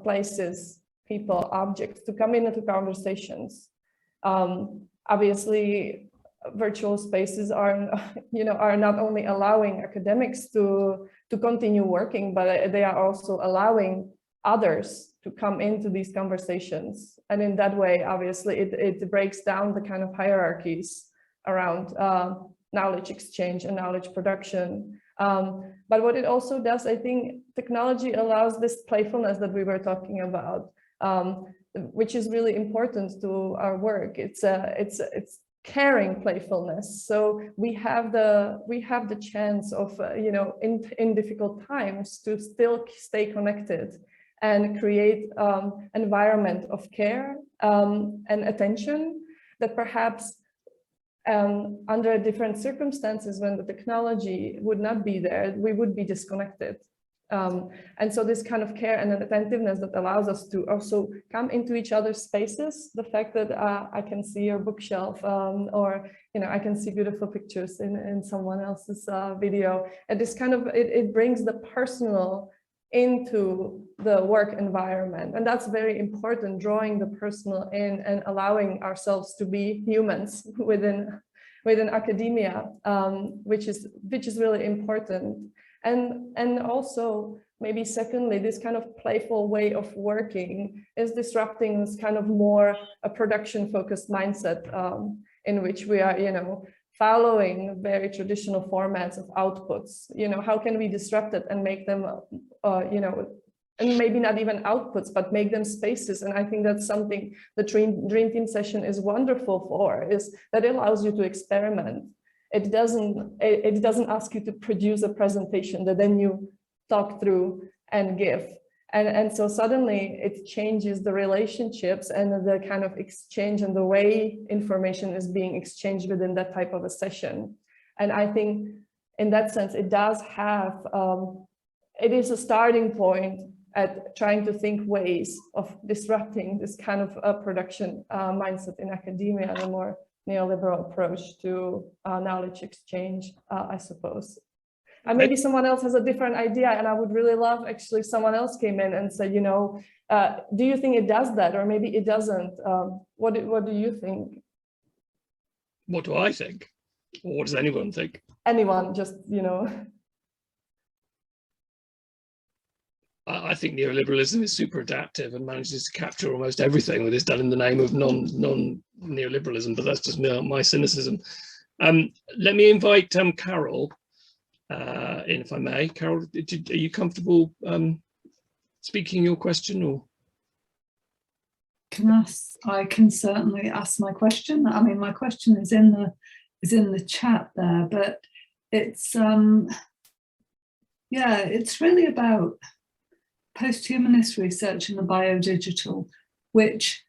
places, people, objects to come into conversations. Obviously, virtual spaces are not only allowing academics to continue working, but they are also allowing others to come into these conversations. And in that way, obviously, it breaks down the kind of hierarchies around knowledge exchange and knowledge production. But what it also does, I think technology allows this playfulness that we were talking about, which is really important to our work. It's caring playfulness. So we have the chance of in difficult times to still stay connected and create environment of care and attention that perhaps under different circumstances, when the technology would not be there, we would be disconnected. And so this kind of care and an attentiveness that allows us to also come into each other's spaces, the fact that I can see your bookshelf or I can see beautiful pictures in someone else's video, and this kind of it brings the personal into the work environment, and that's very important, drawing the personal in and allowing ourselves to be humans within academia, which is really important. And also, maybe secondly, this kind of playful way of working is disrupting this kind of more a production-focused mindset in which we are, following very traditional formats of outputs. How can we disrupt it and make them, and maybe not even outputs, but make them spaces? And I think that's something the Dream Team session is wonderful for, is that it allows you to experiment. It doesn't ask you to produce a presentation that then you talk through and give. And so suddenly it changes the relationships and the kind of exchange and the way information is being exchanged within that type of a session. And I think in that sense, it does have, it is a starting point at trying to think ways of disrupting this kind of production mindset in academia, and a more neoliberal approach to knowledge exchange, I suppose. And maybe someone else has a different idea, and I would really love actually if someone else came in and said, do you think it does that, or maybe it doesn't? What do you think?
What do I think? Or what does anyone think?
Anyone, just,
I think neoliberalism is super adaptive and manages to capture almost everything that is done in the name of non-neoliberalism, but that's just my cynicism. Let me invite Carol in, if I may. Carol, are you comfortable speaking your question, or?
I can certainly ask my question. I mean, my question is in the chat there, but it's yeah, it's really about posthumanist research in the biodigital, which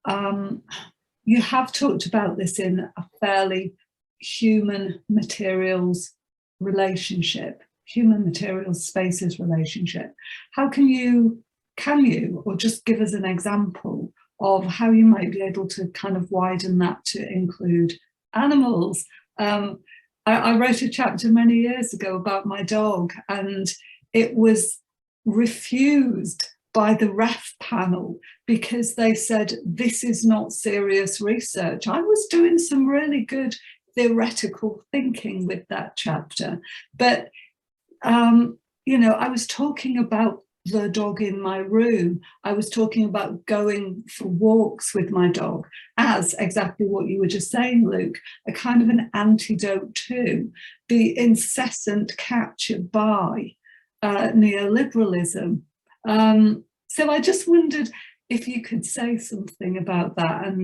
you have talked about this in a fairly human materials relationship, human materials spaces relationship. How can you, or just give us an example of how you might be able to kind of widen that to include animals? I wrote a chapter many years ago about my dog, and it was refused by the ref panel because they said, this is not serious research. I was doing some really good theoretical thinking with that chapter, but you know, I was talking about the dog in my room. I was talking about going for walks with my dog as exactly what you were just saying, Luke, a kind of an antidote to the incessant capture by neoliberalism. So I just wondered if you could say something about that, and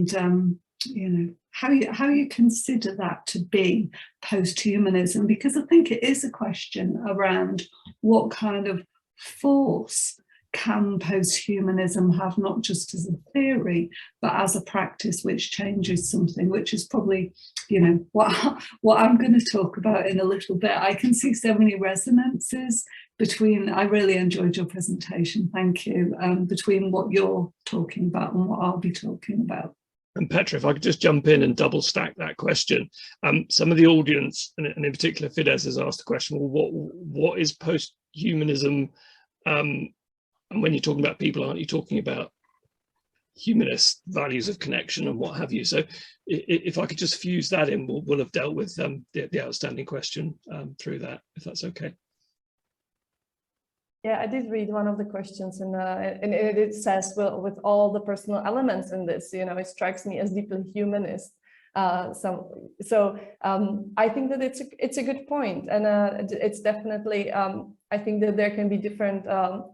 you know, how you consider that to be posthumanism, because I think it is a question around what kind of force can posthumanism have, not just as a theory, but as a practice which changes something, which is probably, you know, what I'm going to talk about in a little bit. I can see so many resonances between, I really enjoyed your presentation, thank you, between what you're talking about and what I'll be talking about.
And Petra, if I could just jump in and double stack that question. Some of the audience, and in particular Fides, has asked the question, well, what is posthumanism? And when you're talking about people, aren't you talking about humanist values of connection and what have you? So if I could just fuse that in, we'll have dealt with the outstanding question through that, if that's okay.
Yeah, I did read one of the questions, and it says, well, with all the personal elements in this, you know, it strikes me as deeply humanist. I think that it's a good point, and it's definitely, I think that there can be different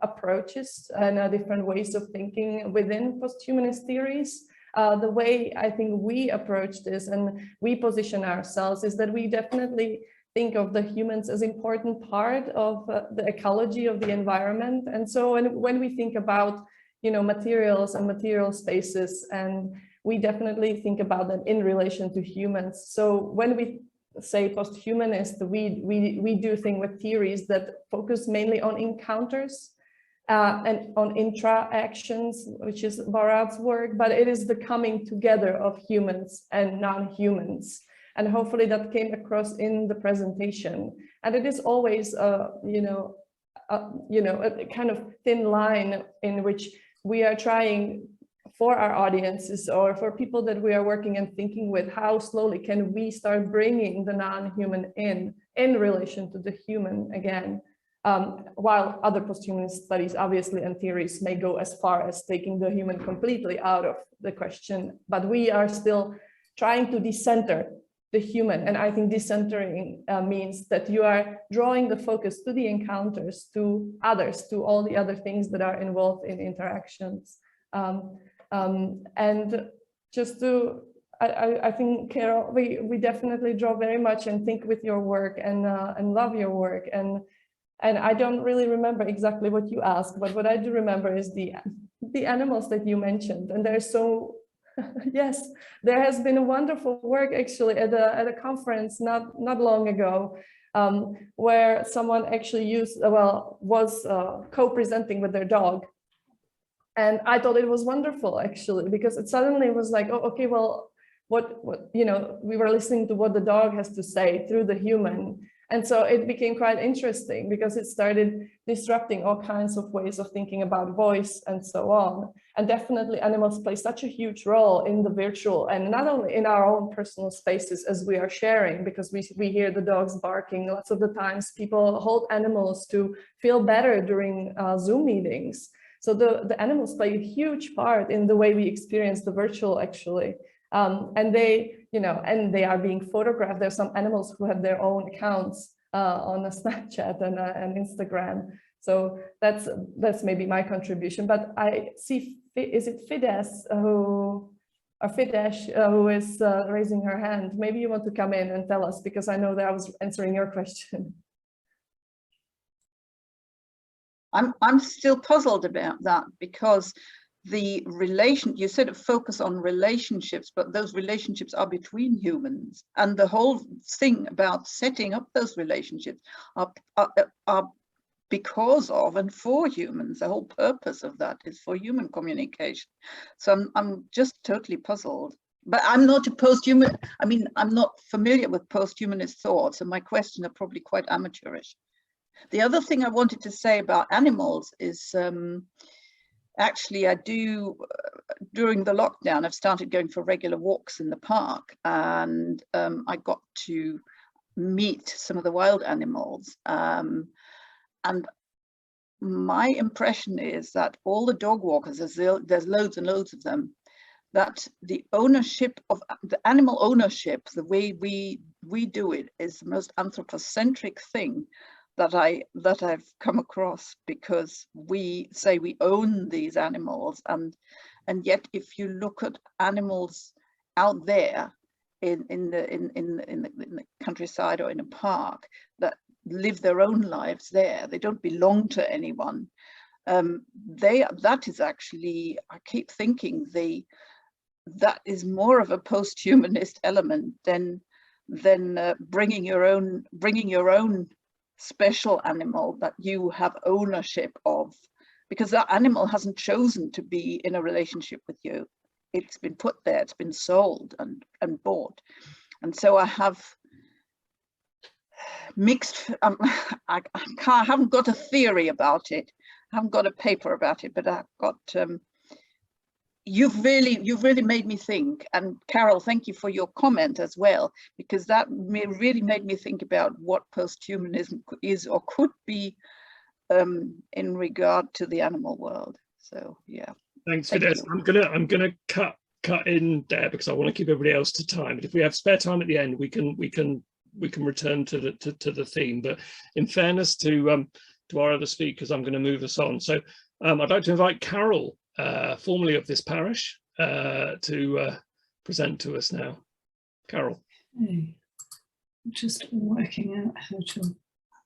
approaches and different ways of thinking within posthumanist theories. The way I think we approach this and we position ourselves is that we definitely think of the humans as important part of the ecology of the environment. And so when we think about, you know, materials and material spaces, and we definitely think about them in relation to humans. So when we say posthumanist, we do think with theories that focus mainly on encounters and on intra-actions, which is Barad's work, but it is the coming together of humans and non-humans. And hopefully that came across in the presentation. And it is always, a kind of thin line in which we are trying for our audiences or for people that we are working and thinking with, how slowly can we start bringing the non-human in relation to the human again, while other posthumanist studies, obviously, and theories may go as far as taking the human completely out of the question, but we are still trying to decenter the human. And I think decentering means that you are drawing the focus to the encounters, to others, to all the other things that are involved in interactions. And just to, I think, Carol, we definitely draw very much and think with your work and love your work. And I don't really remember exactly what you asked, but what I do remember is the animals that you mentioned. And they're so, yes, there has been a wonderful work actually at a conference not long ago, where someone actually was co-presenting with their dog. And I thought it was wonderful, actually, because it suddenly was like, oh, okay, well, what, you know, we were listening to what the dog has to say through the human. And so it became quite interesting because it started disrupting all kinds of ways of thinking about voice and so on. And definitely animals play such a huge role in the virtual and not only in our own personal spaces as we are sharing, because we hear the dogs barking. Lots of the times people hold animals to feel better during Zoom meetings. So the animals play a huge part in the way we experience the virtual actually. And they, you know, and they are being photographed. There's some animals who have their own accounts on a Snapchat and Instagram. So that's maybe my contribution. But I see, is it Fides who is raising her hand? Maybe you want to come in and tell us, because I know that I was answering your question.
I'm still puzzled about that, because you said focus on relationships, but those relationships are between humans, and the whole thing about setting up those relationships are because of and for humans. The whole purpose of that is for human communication. So I'm just totally puzzled. But I'm not a posthuman. I mean, I'm not familiar with posthumanist thoughts, and my questions are probably quite amateurish. The other thing I wanted to say about animals is, actually, I do, during the lockdown, I've started going for regular walks in the park, and I got to meet some of the wild animals. And my impression is that all the dog walkers, there's loads and loads of them, that the ownership of the animal ownership, the way we do it, is the most anthropocentric thing that I've come across, because we say we own these animals, and yet if you look at animals out there in the countryside or in a park that live their own lives there, they don't belong to anyone. That is actually, I keep thinking, that is more of a post-humanist element than bringing your own special animal that you have ownership of, because that animal hasn't chosen to be in a relationship with you. It's been put there, it's been sold and bought. And so I have mixed, I haven't got a theory about it, I haven't got a paper about it, but I've got, you've really made me think. And Carol, thank you for your comment as well, because that really made me think about what posthumanism is or could be in regard to the animal world. So yeah.
Thanks, Fides. I'm gonna cut in there because I want to keep everybody else to time. But if we have spare time at the end, we can return to the theme. But in fairness to our other speakers, I'm going to move us on. So I'd like to invite Carol, formerly of this parish, to present to us now. Carol.
Okay. I'm just working out how to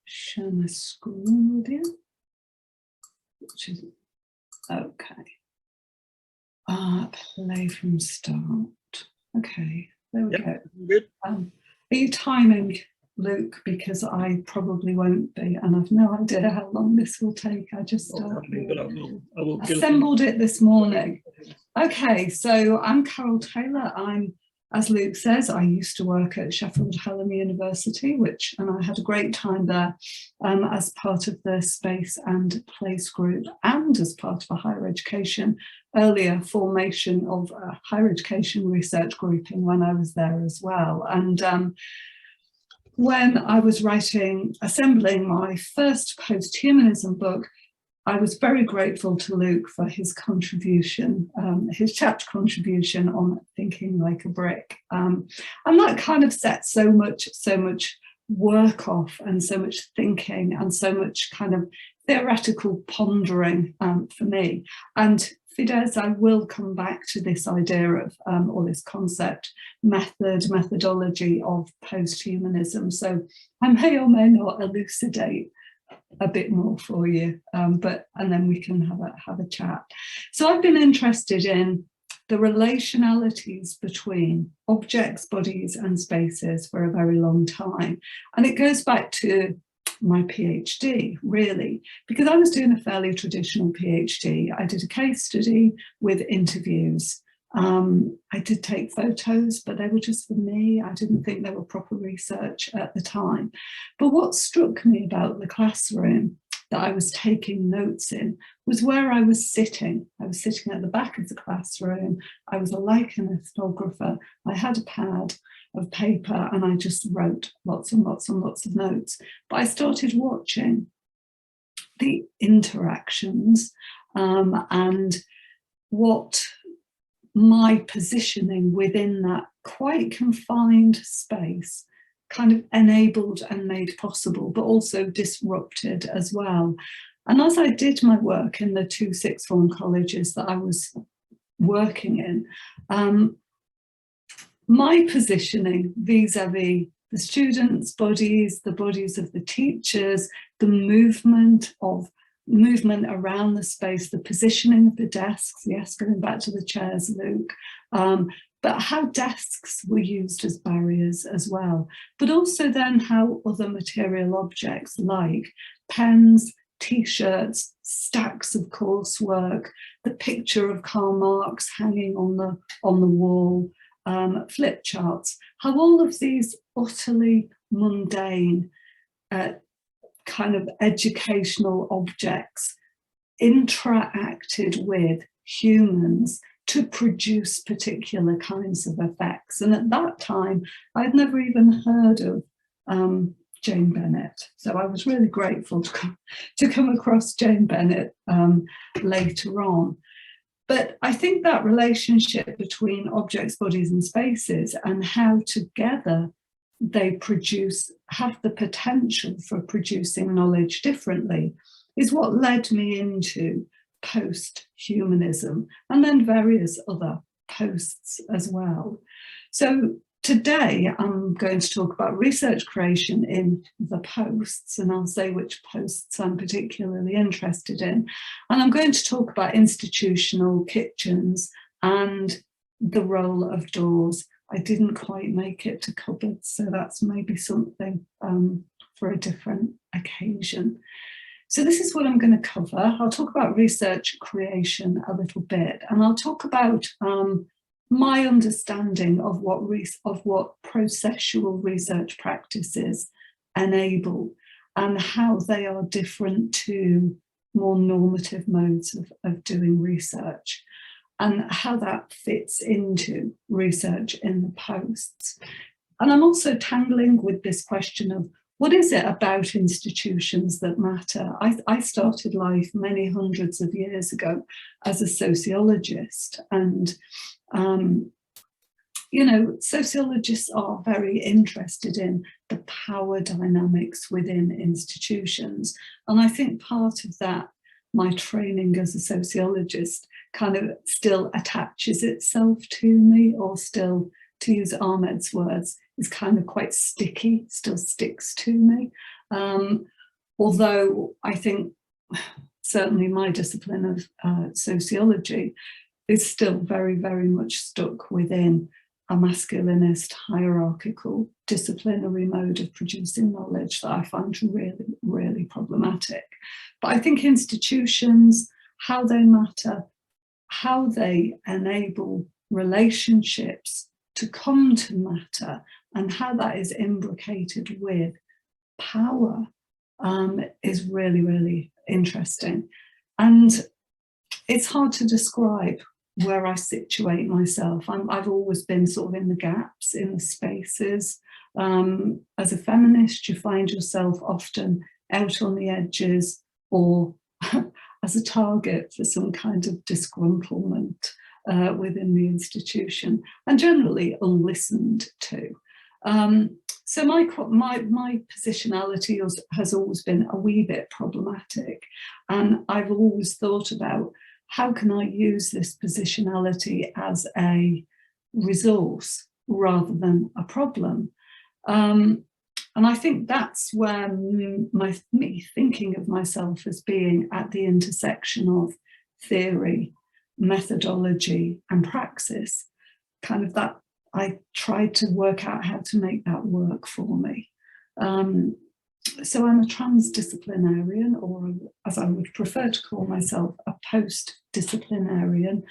share my screen with you, which is okay. Play from start. Okay, there we go.
Good.
Are you timing, Luke? Because I probably won't be, and I've no idea how long this will take. I just
I will
assembled it this morning. Okay, so I'm Carol Taylor. I'm, as Luke says, I used to work at Sheffield Hallam University, and I had a great time there as part of the space and place group, and as part of a higher education, earlier formation of a higher education research grouping when I was there as well. And when I was assembling my first posthumanism book, I was very grateful to Luke for his contribution, his chapter contribution on thinking like a brick. And that kind of set so much work off, and so much thinking, and so much kind of theoretical pondering for me. And Fides, I will come back to this idea of, or this concept, methodology of posthumanism. So I may or may not elucidate a bit more for you, and then we can have a chat. So I've been interested in the relationalities between objects, bodies and spaces for a very long time. And it goes back to my PhD, really, because I was doing a fairly traditional PhD. I did a case study with interviews I did take photos, but they were just for me. I didn't think they were proper research at the time. But what struck me about the classroom that I was taking notes in was where I was sitting. I was sitting at the back of the classroom. I was a lichen ethnographer. I had a pad of paper and I just wrote lots and lots and lots of notes. But I started watching the interactions and what my positioning within that quite confined space kind of enabled and made possible, but also disrupted as well. And as I did my work in the 2 sixth form colleges that I was working in, my positioning vis-a-vis the students' bodies, the bodies of the teachers, the movement around the space, the positioning of the desks, yes, going back to the chairs, Luke, but how desks were used as barriers as well, but also then how other material objects like pens, t-shirts, stacks of coursework, the picture of Karl Marx hanging on the wall, flip charts, how all of these utterly mundane kind of educational objects interacted with humans to produce particular kinds of effects. And at that time, I'd never even heard of Jane Bennett. So I was really grateful to come across Jane Bennett later on. But I think that relationship between objects, bodies and spaces and how together they have the potential for producing knowledge differently is what led me into posthumanism and then various other posts as well. So today I'm going to talk about research creation in the posts, and I'll say which posts I'm particularly interested in. And I'm going to talk about institutional kitchens and the role of doors. I didn't quite make it to cupboards, so that's maybe something for a different occasion. So this is what I'm going to cover. I'll talk about research creation a little bit, and I'll talk about my understanding of what processual research practices enable and how they are different to more normative modes of doing research, and how that fits into research in the posts. And I'm also tangling with this question of what is it about institutions that matter? I started life many hundreds of years ago as a sociologist, and you know, sociologists are very interested in the power dynamics within institutions. And I think part of that, my training as a sociologist, kind of still attaches itself to me, or still, to use Ahmed's words, is kind of quite sticky, still sticks to me. Although I think certainly my discipline of sociology is still very, very much stuck within a masculinist, hierarchical, disciplinary mode of producing knowledge that I find really, really problematic. But I think institutions, how they matter, how they enable relationships to come to matter, and how that is imbricated with power is really, really interesting. And it's hard to describe where I situate myself. I've always been sort of in the gaps, in the spaces. As a feminist, you find yourself often out on the edges, or as a target for some kind of disgruntlement within the institution, and generally unlistened to. So my positionality has always been a wee bit problematic, and I've always thought about how can I use this positionality as a resource rather than a problem. And I think that's where me thinking of myself as being at the intersection of theory, methodology and praxis, kind of that I tried to work out how to make that work for me. So I'm a transdisciplinarian, or as I would prefer to call myself, a post-disciplinarian.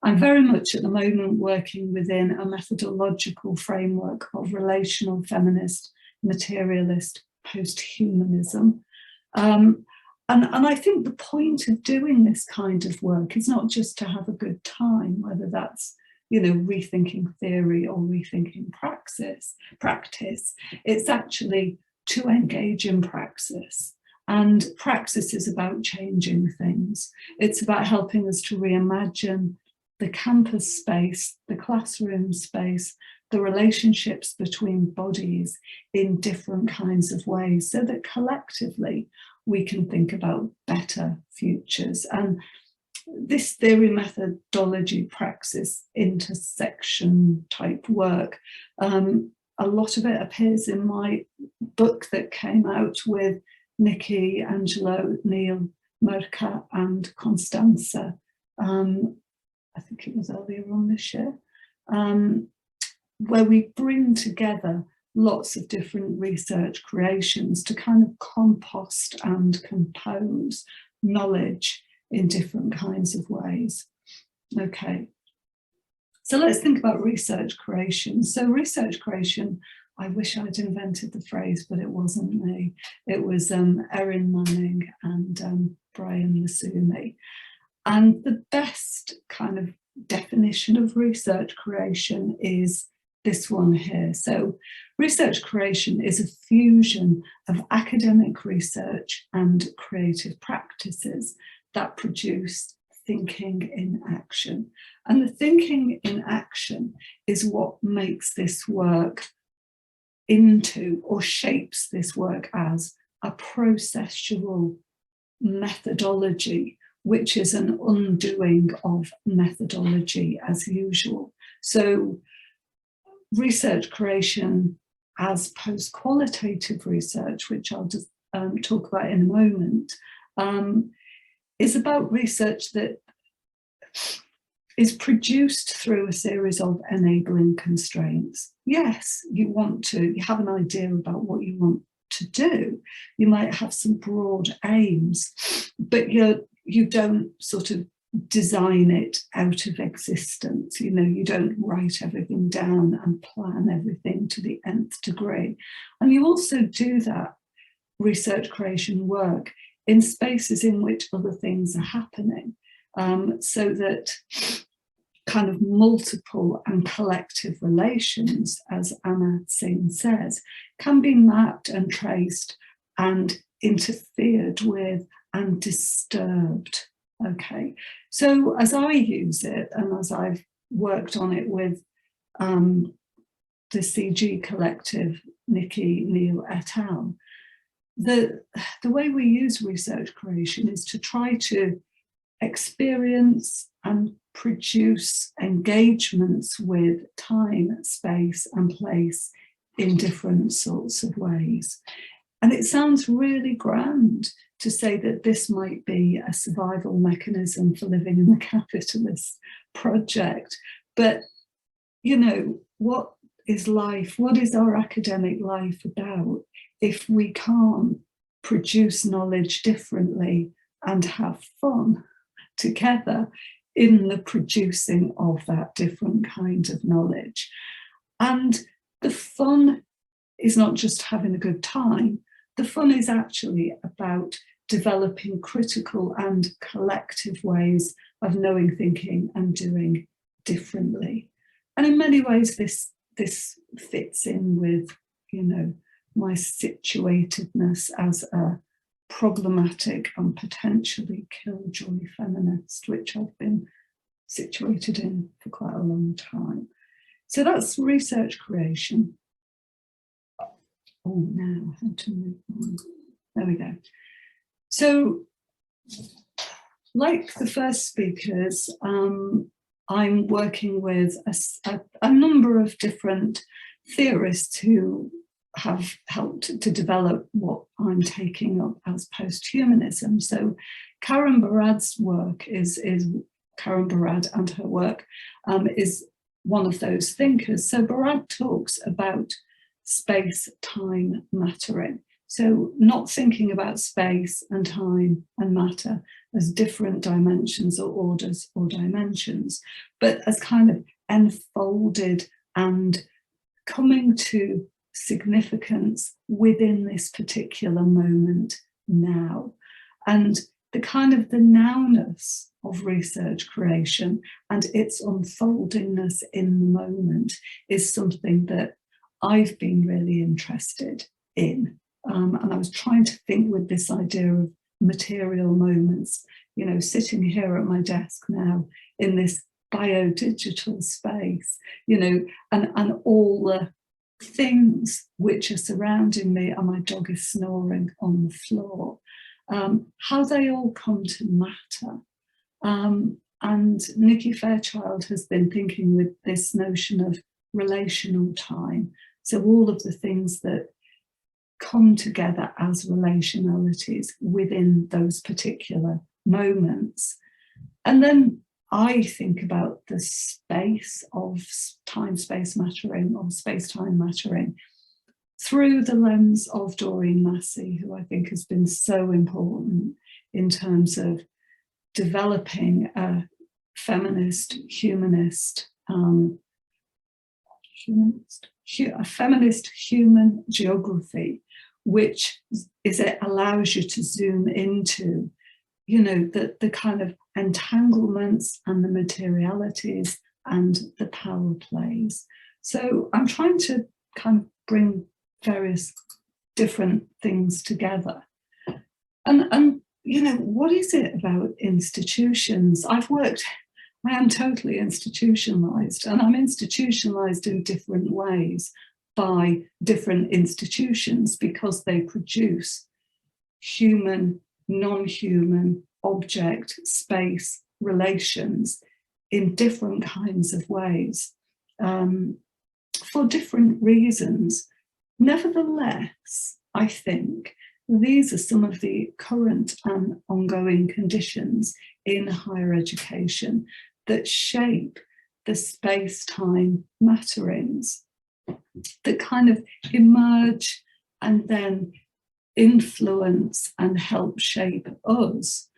I'm very much at the moment working within a methodological framework of relational feminist, materialist posthumanism. And I think the point of doing this kind of work is not just to have a good time, whether that's, you know, rethinking theory or rethinking practice. It's actually to engage in praxis. And praxis is about changing things. It's about helping us to reimagine the campus space, the classroom space, the relationships between bodies in different kinds of ways, so that collectively we can think about better futures. And this theory, methodology, praxis, intersection type work, a lot of it appears in my book that came out with Nikki, Angelo, Neil, Mirka and Constanza. I think it was earlier on this year, where we bring together lots of different research creations to kind of compost and compose knowledge in different kinds of ways. Okay, so let's think about research creation. So research creation, I wish I'd invented the phrase, but it wasn't me. It was Erin Manning and Brian Masumi. And the best kind of definition of research creation is this one here. So research creation is a fusion of academic research and creative practices that produce thinking in action. And the thinking in action is what makes this work into, or shapes this work as, a processual methodology, which is an undoing of methodology as usual. So research creation as post-qualitative research, which I'll just talk about in a moment, is about research that is produced through a series of enabling constraints. Yes, you have an idea about what you want to do. You might have some broad aims, but you don't sort of design it out of existence. You know, you don't write everything down and plan everything to the nth degree. And you also do that research creation work in spaces in which other things are happening, so that kind of multiple and collective relations, as Anna Singh says, can be mapped and traced and interfered with and disturbed. Okay, so as I use it, and as I've worked on it with the CG collective, Nikki, Neil et al., the way we use research creation is to try to experience and produce engagements with time, space and place in different sorts of ways. And it sounds really grand to say that this might be a survival mechanism for living in the capitalist project. But, you know, what is life? What is our academic life about if we can't produce knowledge differently and have fun together in the producing of that different kind of knowledge? And the fun is not just having a good time. The fun is actually about developing critical and collective ways of knowing, thinking and doing differently. And in many ways, this fits in with, you know, my situatedness as a problematic and potentially killjoy feminist, which I've been situated in for quite a long time. So that's research creation. Oh, now how to move on. There we go. So, like the first speakers, I'm working with a number of different theorists who have helped to develop what I'm taking up as posthumanism. So Karen Barad's work is Karen Barad and her work is one of those thinkers. So Barad talks about space-time mattering. So not thinking about space and time and matter as different dimensions or orders or dimensions, but as kind of enfolded and coming to significance within this particular moment now. And the kind of the nowness of research creation and its unfoldingness in the moment is something that I've been really interested in. And I was trying to think with this idea of material moments, you know, sitting here at my desk now in this biodigital space, you know, and all the things which are surrounding me, and my dog is snoring on the floor, how they all come to matter. And Nikki Fairchild has been thinking with this notion of relational time. So all of the things that come together as relationalities within those particular moments. And then I think about the space of time-space mattering or space-time mattering through the lens of Doreen Massey, who I think has been so important in terms of developing a feminist, humanist, a feminist human geography, which is, it allows you to zoom into, you know, the kind of entanglements and the materialities and the power plays. So I'm trying to kind of bring various different things together. And you know, what is it about institutions? I am totally institutionalized, and I'm institutionalized in different ways by different institutions because they produce human, non-human, object, space, relations in different kinds of ways for different reasons. Nevertheless, I think these are some of the current and ongoing conditions in higher education that shape the space-time matterings that kind of emerge and then influence and help shape us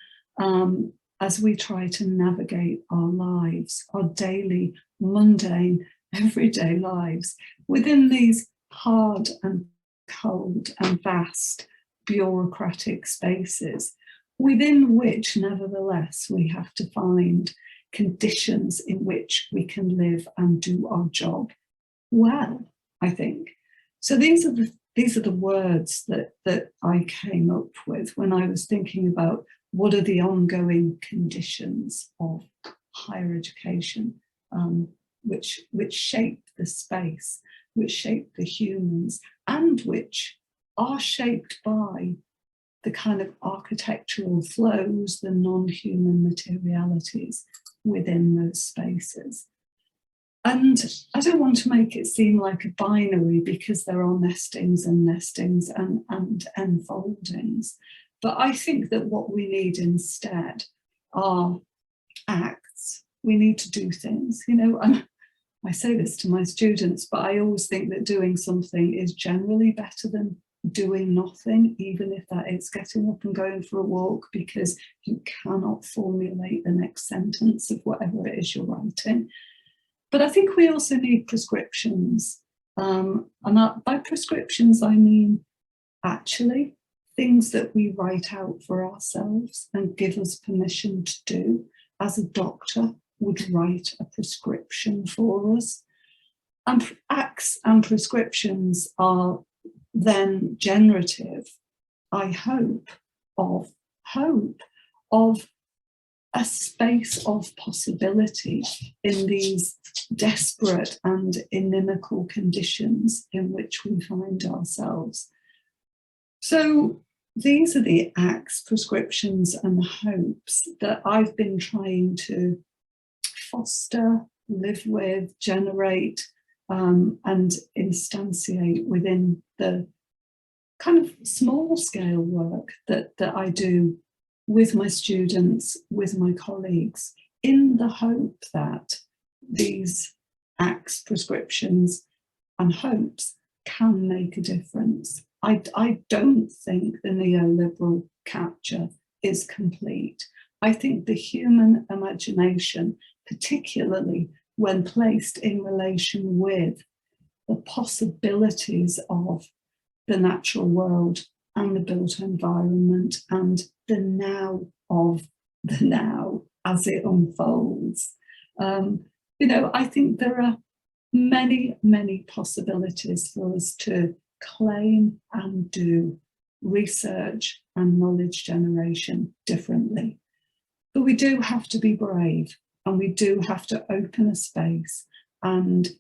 as we try to navigate our lives, our daily, mundane, everyday lives within these hard and cold and vast bureaucratic spaces, within which nevertheless we have to find conditions in which we can live and do our job well, I think. So these are the words that I came up with when I was thinking about what are the ongoing conditions of higher education, which shape the space, which shape the humans, and which are shaped by the kind of architectural flows, the non-human materialities within those spaces. And I don't want to make it seem like a binary because there are nestings and enfoldings. But I think that what we need instead are acts. We need to do things, you know, and I say this to my students, but I always think that doing something is generally better than doing nothing, even if that is getting up and going for a walk, because you cannot formulate the next sentence of whatever it is you're writing. But I think we also need prescriptions. And by prescriptions, I mean actually things that we write out for ourselves and give us permission to do, as a doctor would write a prescription for us. And acts and prescriptions are then generative, I hope, of a space of possibility in these desperate and inimical conditions in which we find ourselves. So these are the acts, prescriptions and hopes that I've been trying to foster, live with, generate and instantiate within the kind of small scale work that I do with my students, with my colleagues, in the hope that these acts, prescriptions and hopes can make a difference. I don't think the neoliberal capture is complete. I think the human imagination, particularly when placed in relation with the possibilities of the natural world and the built environment and the now of the now as it unfolds. You know, I think there are many, many possibilities for us to claim and do research and knowledge generation differently. But we do have to be brave, and we do have to open a space. And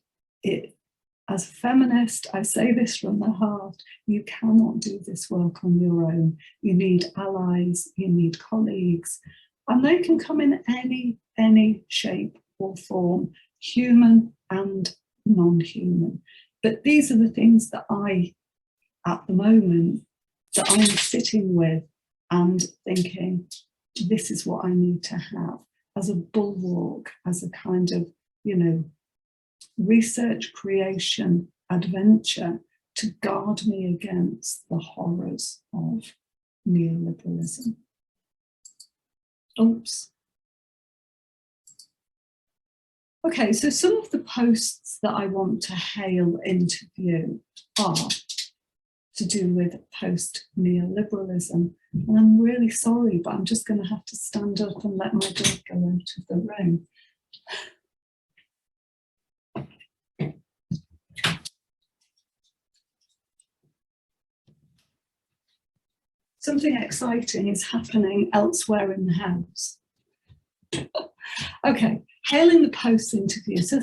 as a feminist, I say this from the heart, you cannot do this work on your own. You need allies, you need colleagues, and they can come in any shape or form, human and non-human. But these are the things that at the moment, that I'm sitting with and thinking, this is what I need to have as a bulwark, as a kind of, you know, research, creation, adventure to guard me against the horrors of neoliberalism. Oops. Okay, so some of the posts that I want to hail into view are to do with post-neoliberalism. And I'm really sorry, but I'm just going to have to stand up and let my dog go out of the room. Something exciting is happening elsewhere in the house. Okay, hailing the post interview. So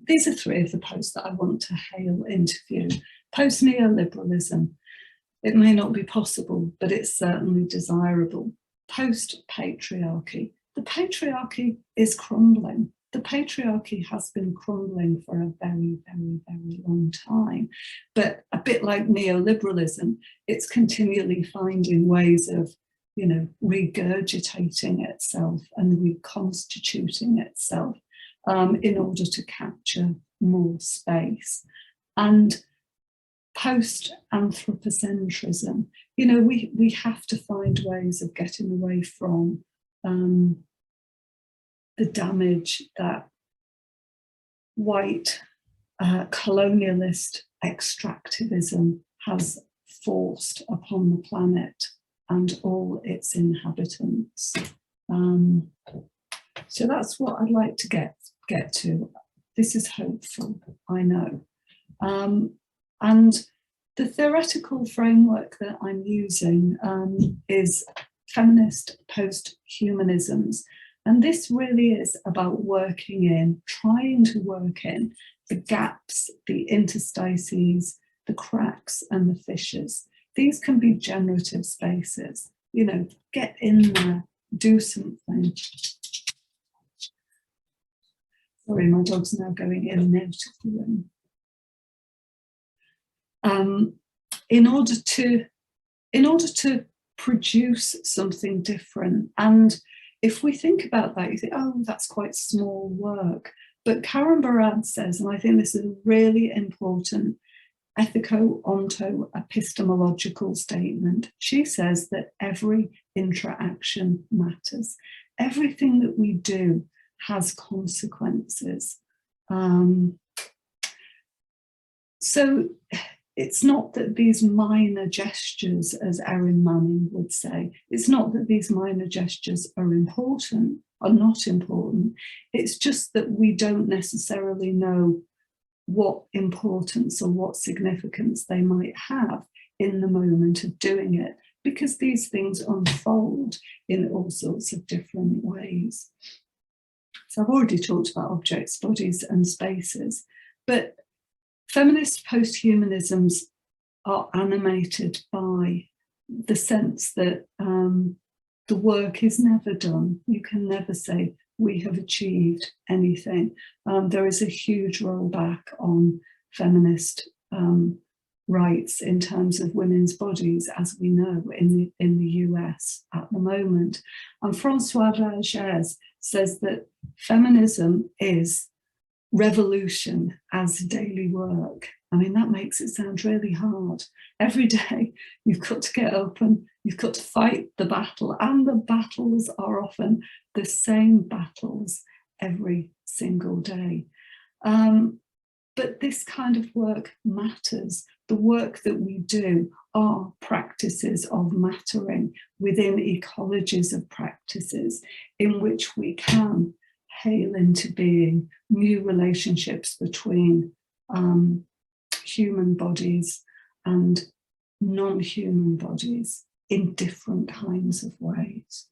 these are three of the posts that I want to hail into view. Post-neoliberalism. It may not be possible, but it's certainly desirable. Post-patriarchy. The patriarchy is crumbling. The patriarchy has been crumbling for a very, very, very long time. But a bit like neoliberalism, it's continually finding ways of, you know, regurgitating itself and reconstituting itself in order to capture more space. And post-anthropocentrism, you know, we have to find ways of getting away from the damage that white colonialist extractivism has forced upon the planet and all its inhabitants. So that's what I'd like to get to. This is hopeful, I know. And the theoretical framework that I'm using is feminist posthumanisms. And this really is about trying to work in the gaps, the interstices, the cracks and the fissures. These can be generative spaces, you know, get in there, do something. Sorry, my dog's now going in and out of the room. In order to produce something different. And if we think about that, you think, oh, that's quite small work. But Karen Barad says, and I think this is a really important ethico-onto-epistemological statement. She says that every interaction matters. Everything that we do has consequences. So it's not that these minor gestures, as Erin Manning would say, it's not that these minor gestures are not important. It's just that we don't necessarily know what importance or what significance they might have in the moment of doing it, because these things unfold in all sorts of different ways. So I've already talked about objects, bodies and spaces, but feminist posthumanisms are animated by the sense that the work is never done. You can never say, we have achieved anything. There is a huge rollback on feminist rights in terms of women's bodies, as we know in the US at the moment. And François Vergès says that feminism is revolution as daily work. I mean, that makes it sound really hard. Every day you've got to get up and You've got to fight the battle, and the battles are often the same battles every single day. But this kind of work matters. The work that we do are practices of mattering within ecologies of practices in which we can hail into being new relationships between human bodies and non-human bodies in different kinds of ways.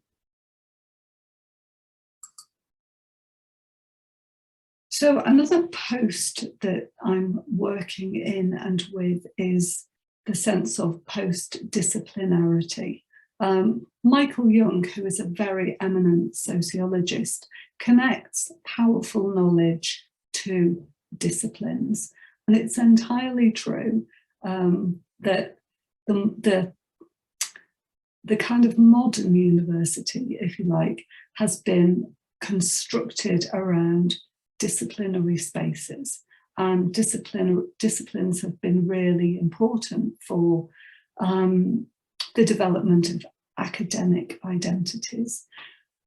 So another post that I'm working in and with is the sense of post-disciplinarity. Michael Young, who is a very eminent sociologist, connects powerful knowledge to disciplines. And it's entirely true that the kind of modern university, if you like, has been constructed around disciplinary spaces, and disciplines have been really important for the development of academic identities.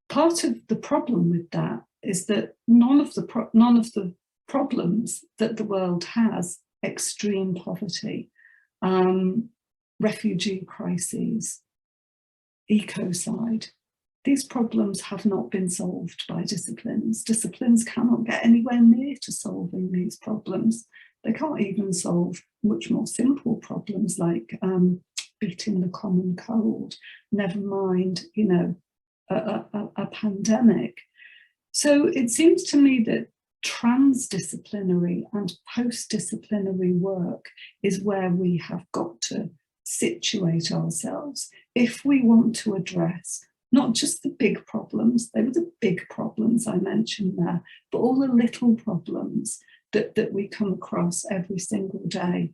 Part of the problem with that is that none of the problems that the world has, extreme poverty, refugee crises, ecocide, these problems have not been solved by disciplines. Disciplines cannot get anywhere near to solving these problems. They can't even solve much more simple problems like beating the common cold, never mind, you know, a pandemic. So it seems to me that transdisciplinary and post-disciplinary work is where we have got to situate ourselves if we want to address not just the big problems, they were the big problems I mentioned there, but all the little problems that we come across every single day.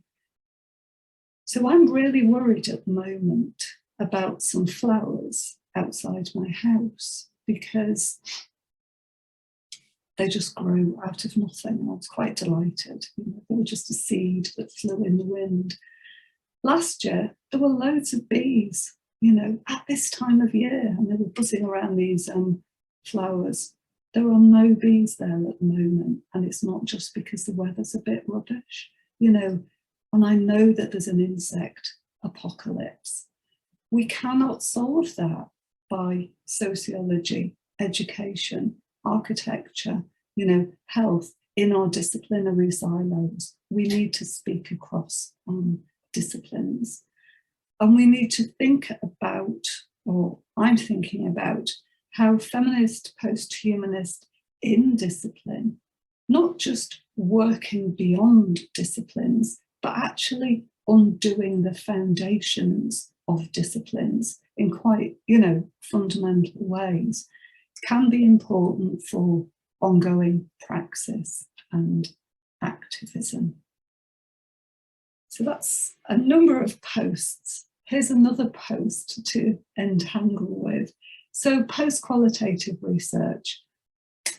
So I'm really worried at the moment about some flowers outside my house because they just grew out of nothing. I was quite delighted. You know, they were just a seed that flew in the wind. Last year, there were loads of bees, you know, at this time of year, and they were buzzing around these flowers. There are no bees there at the moment, and it's not just because the weather's a bit rubbish, you know, and I know that there's an insect apocalypse. We cannot solve that by sociology, education, architecture, you know, health in our disciplinary silos. We need to speak across disciplines. And we need to think about, or I'm thinking about, how feminist, posthumanist in discipline, not just working beyond disciplines, but actually undoing the foundations of disciplines in quite, you know, fundamental ways, can be important for ongoing praxis and activism. So that's a number of posts. Here's another post to entangle with. So post-qualitative research.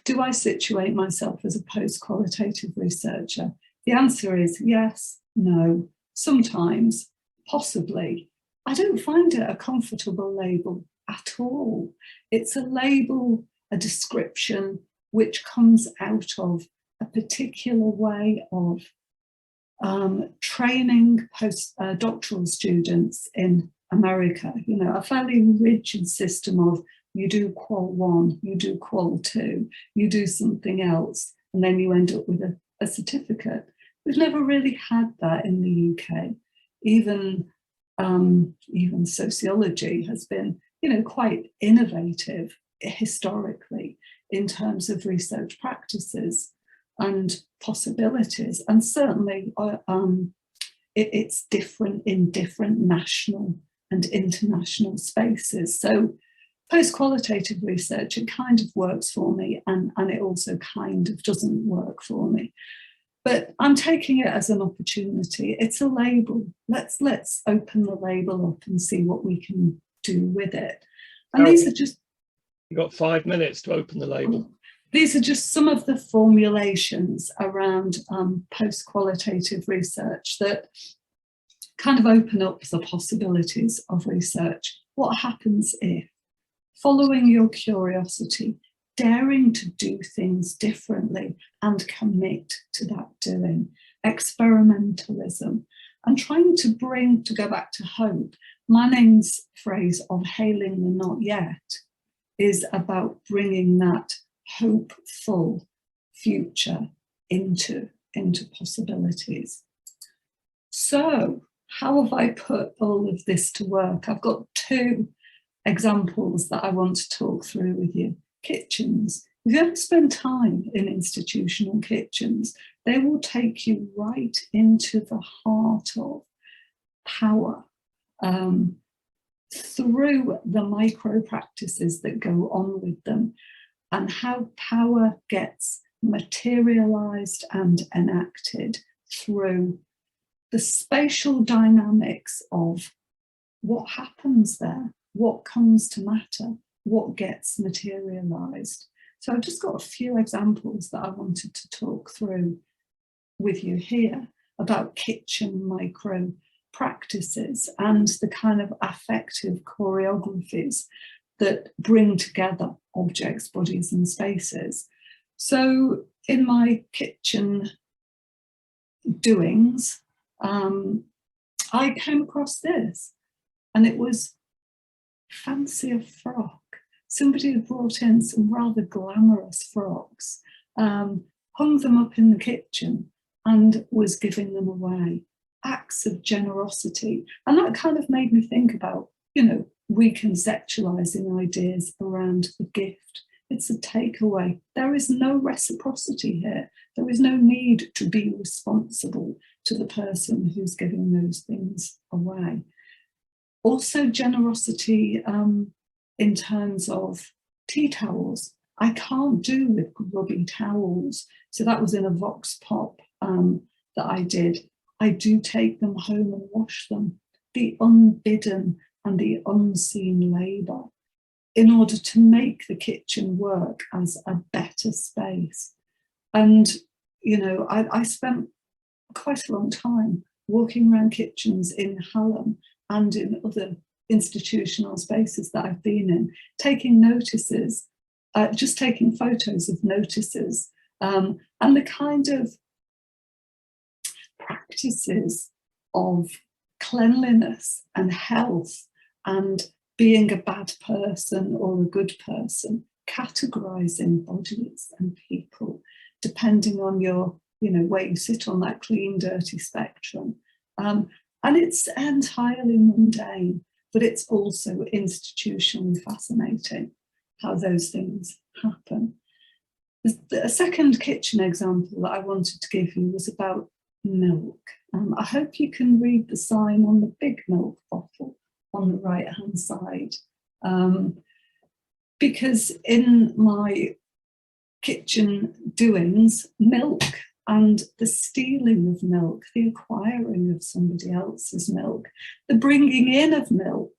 Do I situate myself as a post-qualitative researcher? The answer is yes, no, sometimes, possibly. I don't find it a comfortable label at all. It's a label, a description, which comes out of a particular way of training postdoctoral students in America, you know, a fairly rigid system of you do qual 1, you do qual 2, you do something else, and then you end up with a certificate. We've never really had that in the UK. Even sociology has been, you know, quite innovative historically in terms of research practices and possibilities, and certainly it's different in different national and international spaces. So post-qualitative research, it kind of works for me, and it also kind of doesn't work for me. But I'm taking it as an opportunity. It's a label. Let's open the label up and see what we can do with it. And these are just...
You've got 5 minutes to open the label.
These are just some of the formulations around post-qualitative research that kind of open up the possibilities of research. What happens if, following your curiosity, daring to do things differently and commit to that doing, experimentalism, and trying to bring, to go back to hope, Manning's phrase of hailing the not yet is about bringing that hopeful future into possibilities. So how have I put all of this to work? I've got two examples that I want to talk through with you. Kitchens. If you ever spend time in institutional kitchens, they will take you right into the heart of power, through the micro practices that go on with them, and how power gets materialized and enacted through the spatial dynamics of what happens there, what comes to matter, what gets materialized. So I've just got a few examples that I wanted to talk through with you here about kitchen micro practices and the kind of affective choreographies that bring together objects, bodies, and spaces. So in my kitchen doings, I came across this, and it was fancy a frock. Somebody had brought in some rather glamorous frocks, hung them up in the kitchen and was giving them away. Acts of generosity. And that kind of made me think about, you know, reconceptualizing ideas around the gift. It's a takeaway. There is no reciprocity here. There is no need to be responsible to the person who's giving those things away. Also generosity in terms of tea towels. I can't do with grubby towels. So that was in a vox pop that I did. I do take them home and wash them. The unbidden and the unseen labour in order to make the kitchen work as a better space. And, you know, I spent quite a long time walking around kitchens in Hallam and in other institutional spaces that I've been in, taking notices, just taking photos of notices, and the kind of practices of cleanliness and health and being a bad person or a good person, categorizing bodies and people, depending on your, you know, where you sit on that clean, dirty spectrum. And it's entirely mundane, but it's also institutionally fascinating how those things happen. A second kitchen example that I wanted to give you was about milk. I hope you can read the sign on the big milk bottle on the right-hand side, because in my kitchen doings, milk and the stealing of milk, the acquiring of somebody else's milk, the bringing in of milk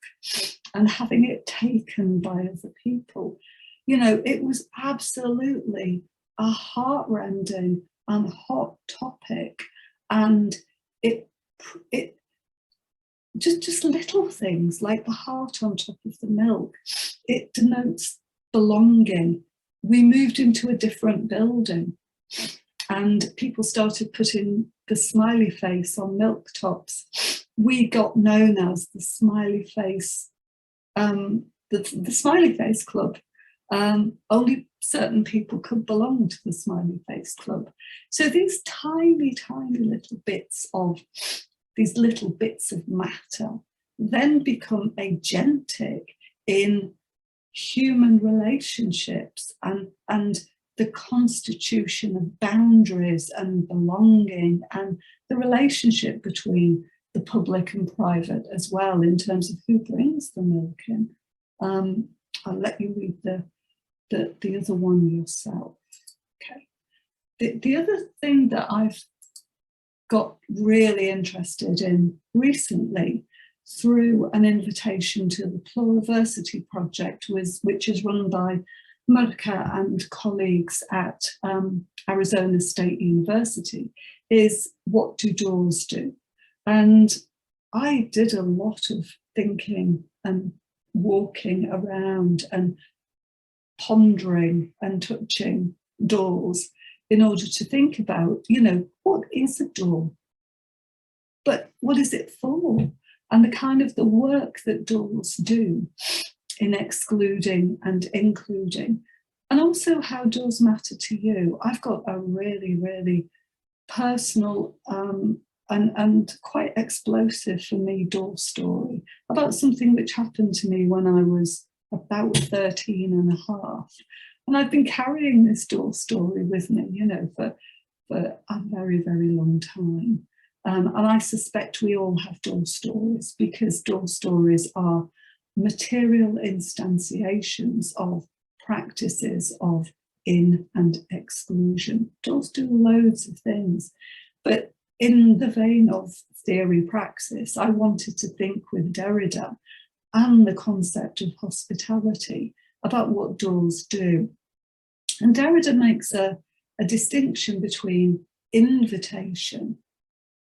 and having it taken by other people, you know, it was absolutely a heartrending and hot topic. And it just little things like the heart on top of the milk, it denotes belonging. We moved into a different building and people started putting the smiley face on milk tops. We got known as the smiley face, the smiley face club. Only certain people could belong to the smiley face club. So these tiny, tiny little bits of matter then become agentic in human relationships and the constitution of boundaries and belonging and the relationship between the public and private as well in terms of who brings the milk in. I'll let you read the other one yourself. Okay. The other thing that I've got really interested in recently through an invitation to the Pluriversity Project, which is run by Marika and colleagues at Arizona State University, is what do doors do? And I did a lot of thinking and walking around and pondering and touching doors in order to think about, you know, what is a door? But what is it for? And the kind of the work that doors do in excluding and including, and also how doors matter to you. I've got a really, really personal and quite explosive for me door story about something which happened to me when I was about 13 and a half. And I've been carrying this door story with me, you know, for a very, very long time. And I suspect we all have door stories, because door stories are material instantiations of practices of in and exclusion. Doors do loads of things, but in the vein of theory praxis, I wanted to think with Derrida and the concept of hospitality about what doors do. And Derrida makes a distinction between invitation.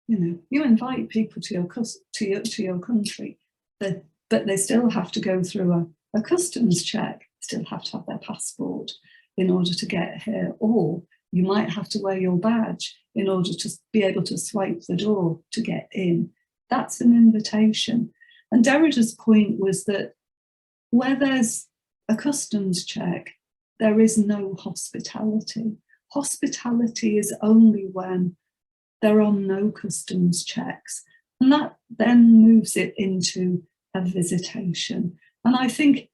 You know, you invite people to your country, but they still have to go through a customs check, still have to have their passport in order to get here, or you might have to wear your badge in order to be able to swipe the door to get in. That's an invitation. And Derrida's point was that where there's a customs check, there is no hospitality. Hospitality is only when there are no customs checks. And that then moves it into a visitation. And I think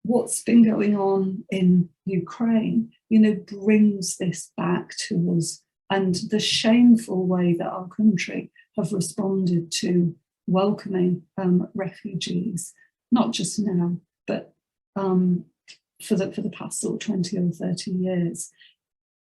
what's been going on in Ukraine, you know, brings this back to us, and the shameful way that our country have responded to welcoming refugees, not just now, but for the past sort of 20 or 30 years,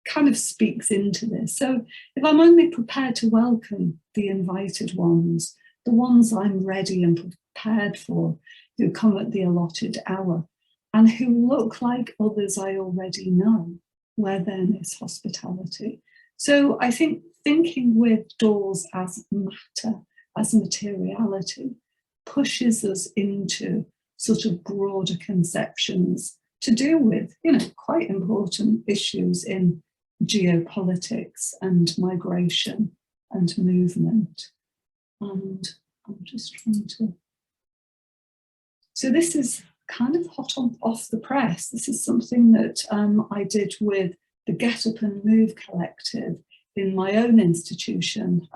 kind of speaks into this. So if I'm only prepared to welcome the invited ones, the ones I'm ready and prepared for, who come at the allotted hour and who look like others I already know, where then is hospitality? So I think thinking with doors as matter, as materiality, pushes us into sort of broader conceptions to do with, you know, quite important issues in geopolitics and migration and movement. And I'm just trying to... So this is kind of hot off the press. This is something that I did with the Get Up and Move collective in my own institution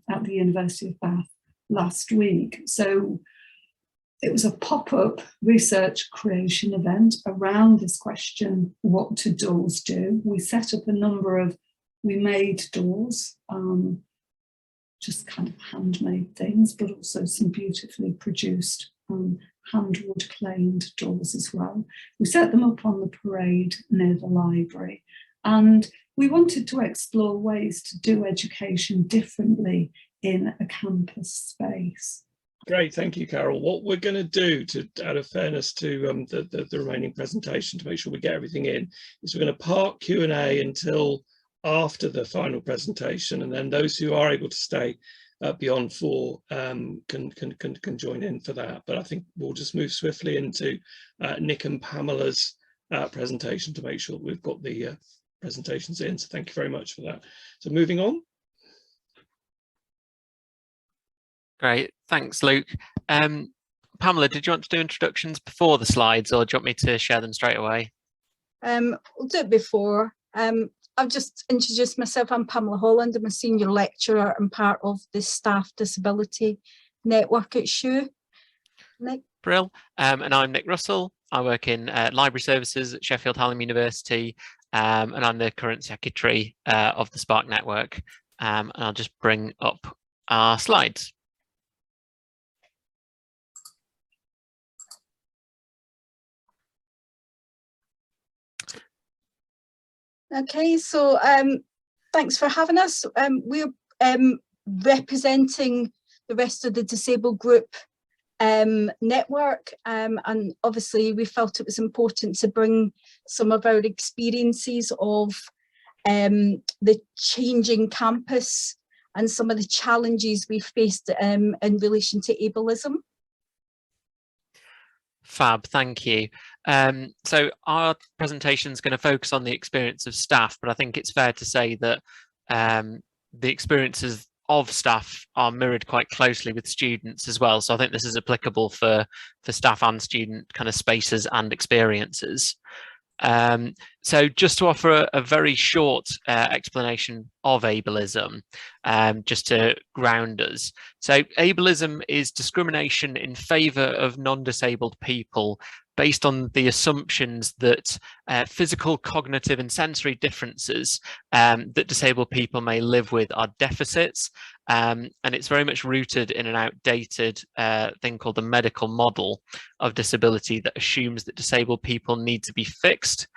at the University of Bath last week. So it was a pop-up research creation event around this question, what do doors do? We set up a number of, we made doors, just kind of handmade things, but also some beautifully produced hand-wood planed doors as well. We set them up on the parade near the library, and we wanted to explore ways to do education differently in a campus space.
Great, thank you, Carol. What we're going to do, to out of fairness to the remaining presentation, to make sure we get everything in, is we're going to park Q&A until after the final presentation, and then those who are able to stay beyond 4 can join in for that. But I think we'll just move swiftly into Nick and Pamela's presentation to make sure that we've got the presentations in. So thank you very much for that. So moving on.
Great, thanks, Luke. Pamela, did you want to do introductions before the slides, or do you want me to share them straight away?
We'll do it before. I've just introduced myself. I'm Pamela Holland. I'm a senior lecturer and part of the Staff Disability Network at SHU. Nick?
Brill. And I'm Nick Russell. I work in library services at Sheffield Hallam University, and I'm the current secretary of the Spark Network. And I'll just bring up our slides.
Okay, so thanks for having us. We're representing the rest of the disabled group network, and obviously we felt it was important to bring some of our experiences of the changing campus and some of the challenges we faced in relation to ableism.
Fab, thank you. So our presentation is going to focus on the experience of staff, but I think it's fair to say that the experiences of staff are mirrored quite closely with students as well. So I think this is applicable for staff and student kind of spaces and experiences. So just to offer a very short explanation of ableism, just to ground us. So ableism is discrimination in favour of non-disabled people based on the assumptions that physical, cognitive and sensory differences that disabled people may live with are deficits. And it's very much rooted in an outdated thing called the medical model of disability that assumes that disabled people need to be fixed.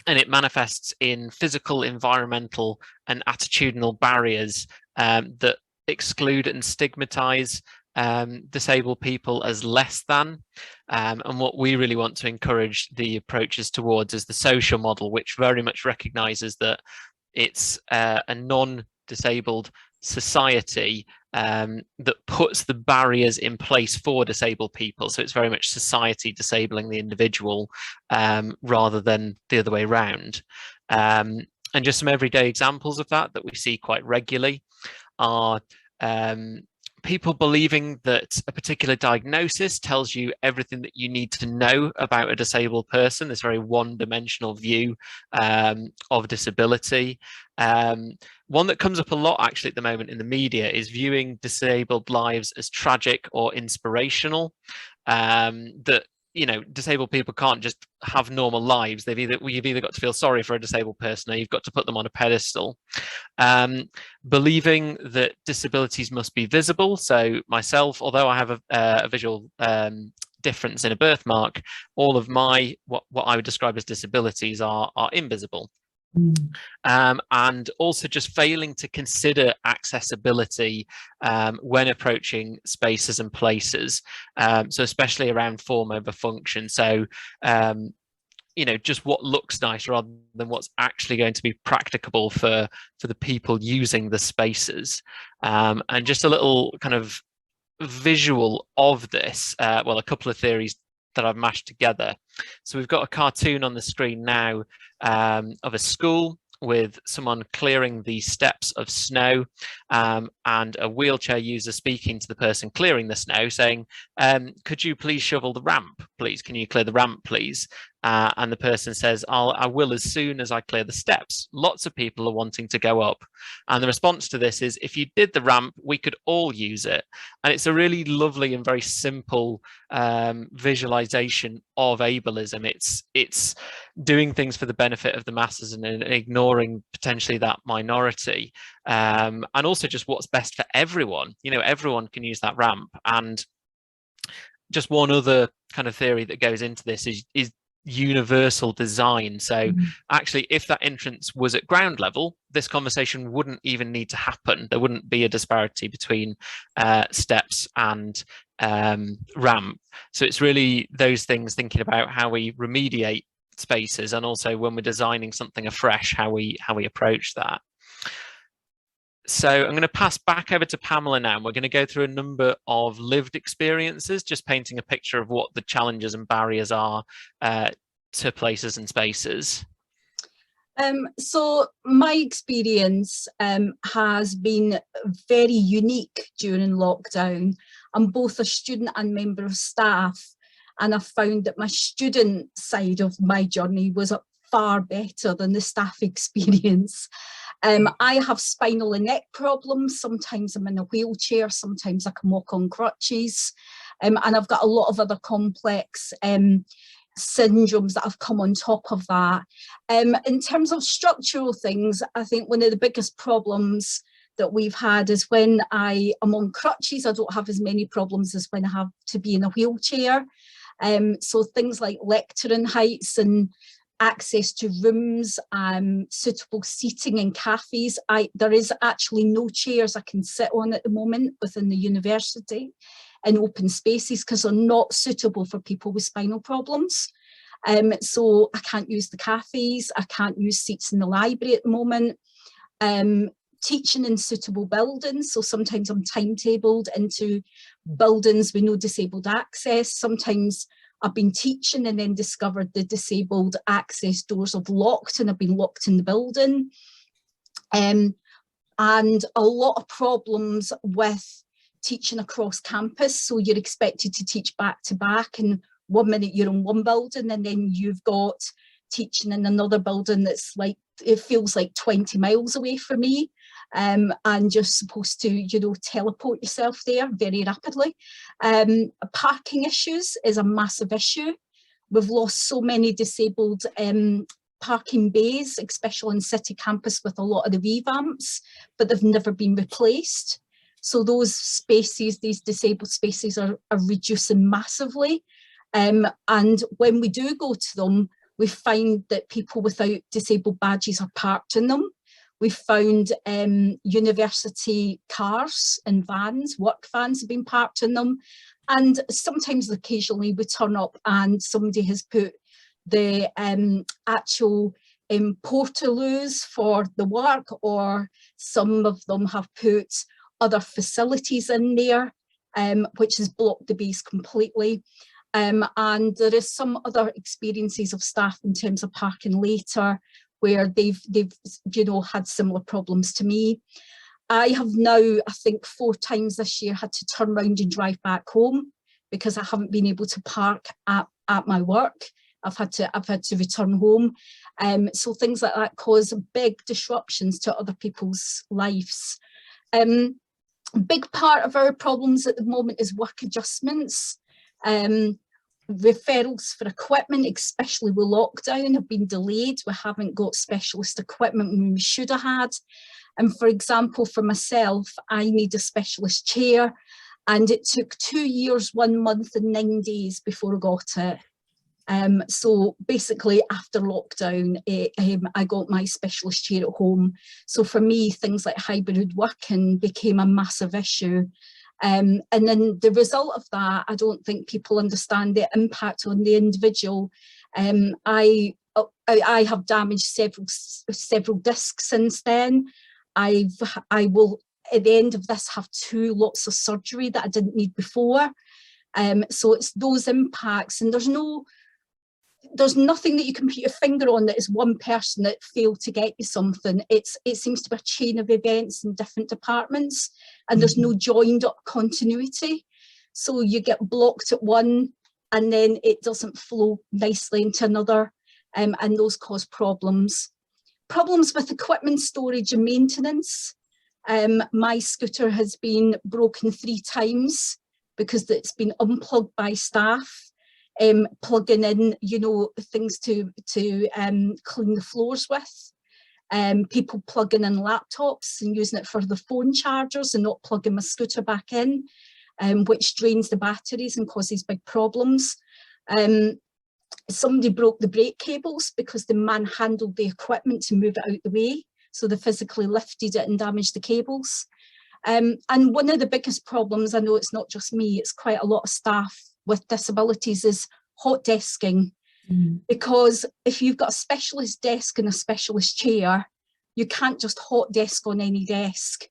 And it manifests in physical, environmental and attitudinal barriers that exclude and stigmatize disabled people as less than. And what we really want to encourage the approaches towards is the social model, which very much recognizes that it's a non-disabled society that puts the barriers in place for disabled people. So it's very much society disabling the individual rather than the other way around. And just some everyday examples of that we see quite regularly are people believing that a particular diagnosis tells you everything that you need to know about a disabled person, this very one-dimensional view of disability. One that comes up a lot actually at the moment in the media is viewing disabled lives as tragic or inspirational. That, you know, disabled people can't just have normal lives. You've either got to feel sorry for a disabled person or you've got to put them on a pedestal. Believing that disabilities must be visible. So myself, although I have a visual difference in a birthmark, all of my what I would describe as disabilities are invisible. And also just failing to consider accessibility when approaching spaces and places, so especially around form over function. So you know, just what looks nice rather than what's actually going to be practicable for the people using the spaces. And just a little kind of visual of this, well, a couple of theories that I've mashed together. So we've got a cartoon on the screen now of a school with someone clearing the steps of snow, and a wheelchair user speaking to the person clearing the snow saying, could you please shovel the ramp, please? Can you clear the ramp, please? And the person says, I will as soon as I clear the steps. Lots of people are wanting to go up. And the response to this is, if you did the ramp, we could all use it. And it's a really lovely and very simple visualization of ableism. It's doing things for the benefit of the masses and ignoring potentially that minority. And also just what's best for everyone. You know, everyone can use that ramp. And just one other kind of theory that goes into this is universal design. So actually, if that entrance was at ground level, this conversation wouldn't even need to happen. There wouldn't be a disparity between steps and ramp. So it's really those things, thinking about how we remediate spaces, and also when we're designing something afresh, how we approach that. So I'm going to pass back over to Pamela now, and we're going to go through a number of lived experiences, just painting a picture of what the challenges and barriers are to places and spaces.
So my experience has been very unique during lockdown. I'm both a student and member of staff, and I found that my student side of my journey was far better than the staff experience. I have spinal and neck problems. Sometimes I'm in a wheelchair, sometimes I can walk on crutches, and I've got a lot of other complex syndromes that have come on top of that. In terms of structural things, I think one of the biggest problems that we've had is when I am on crutches, I don't have as many problems as when I have to be in a wheelchair. So things like lectern heights and access to rooms, suitable seating in cafes. There is actually no chairs I can sit on at the moment within the university in open spaces because they're not suitable for people with spinal problems. So I can't use the cafes, I can't use seats in the library at the moment. teaching in suitable buildings. So sometimes I'm timetabled into buildings with no disabled access. Sometimes I've been teaching and then discovered the disabled access doors have locked and I've been locked in the building. And a lot of problems with teaching across campus. So you're expected to teach back to back, and 1 minute you're in one building and then you've got teaching in another building that's like, it feels like 20 miles away from me. And you're supposed to, you know, teleport yourself there very rapidly. Parking issues is a massive issue. We've lost so many disabled parking bays, especially in city campus with a lot of the revamps, but they've never been replaced. So those spaces, these disabled spaces are reducing massively. And when we do go to them, we find that people without disabled badges are parked in them. We found university cars and vans, work vans have been parked in them. And sometimes occasionally we turn up and somebody has put the actual portaloos for the work, or some of them have put other facilities in there, which has blocked the base completely. And there is some other experiences of staff in terms of parking later, where they've you know, had similar problems to me. I have now, I think 4 times this year, had to turn around and drive back home because I haven't been able to park at my work. I've had to return home. So things like that cause big disruptions to other people's lives. A big part of our problems at the moment is work adjustments. Referrals for equipment, especially with lockdown, have been delayed. We haven't got specialist equipment when we should have had. And for example, for myself, I need a specialist chair, and it took 2 years, 1 month and 9 days before I got it. So basically after lockdown, I got my specialist chair at home. So for me, things like hybrid working became a massive issue. And then the result of that, I don't think people understand the impact on the individual. I have damaged several discs since then. I will, at the end of this, have 2 lots of surgery that I didn't need before. So it's those impacts, and there's nothing that you can put your finger on that is one person that failed to get you something. It seems to be a chain of events in different departments, and there's no joined up continuity. So you get blocked at one and then it doesn't flow nicely into another, and those cause problems. Problems with equipment storage and maintenance. My scooter has been broken 3 times because it's been unplugged by staff. Plugging in, you know, things to clean the floors with. People plugging in laptops and using it for the phone chargers and not plugging my scooter back in, which drains the batteries and causes big problems. Somebody broke the brake cables because the man handled the equipment to move it out the way. So they physically lifted it and damaged the cables. And one of the biggest problems, I know it's not just me, it's quite a lot of staff with disabilities, is hot desking. Because if you've got a specialist desk and a specialist chair, you can't just hot desk on any desk.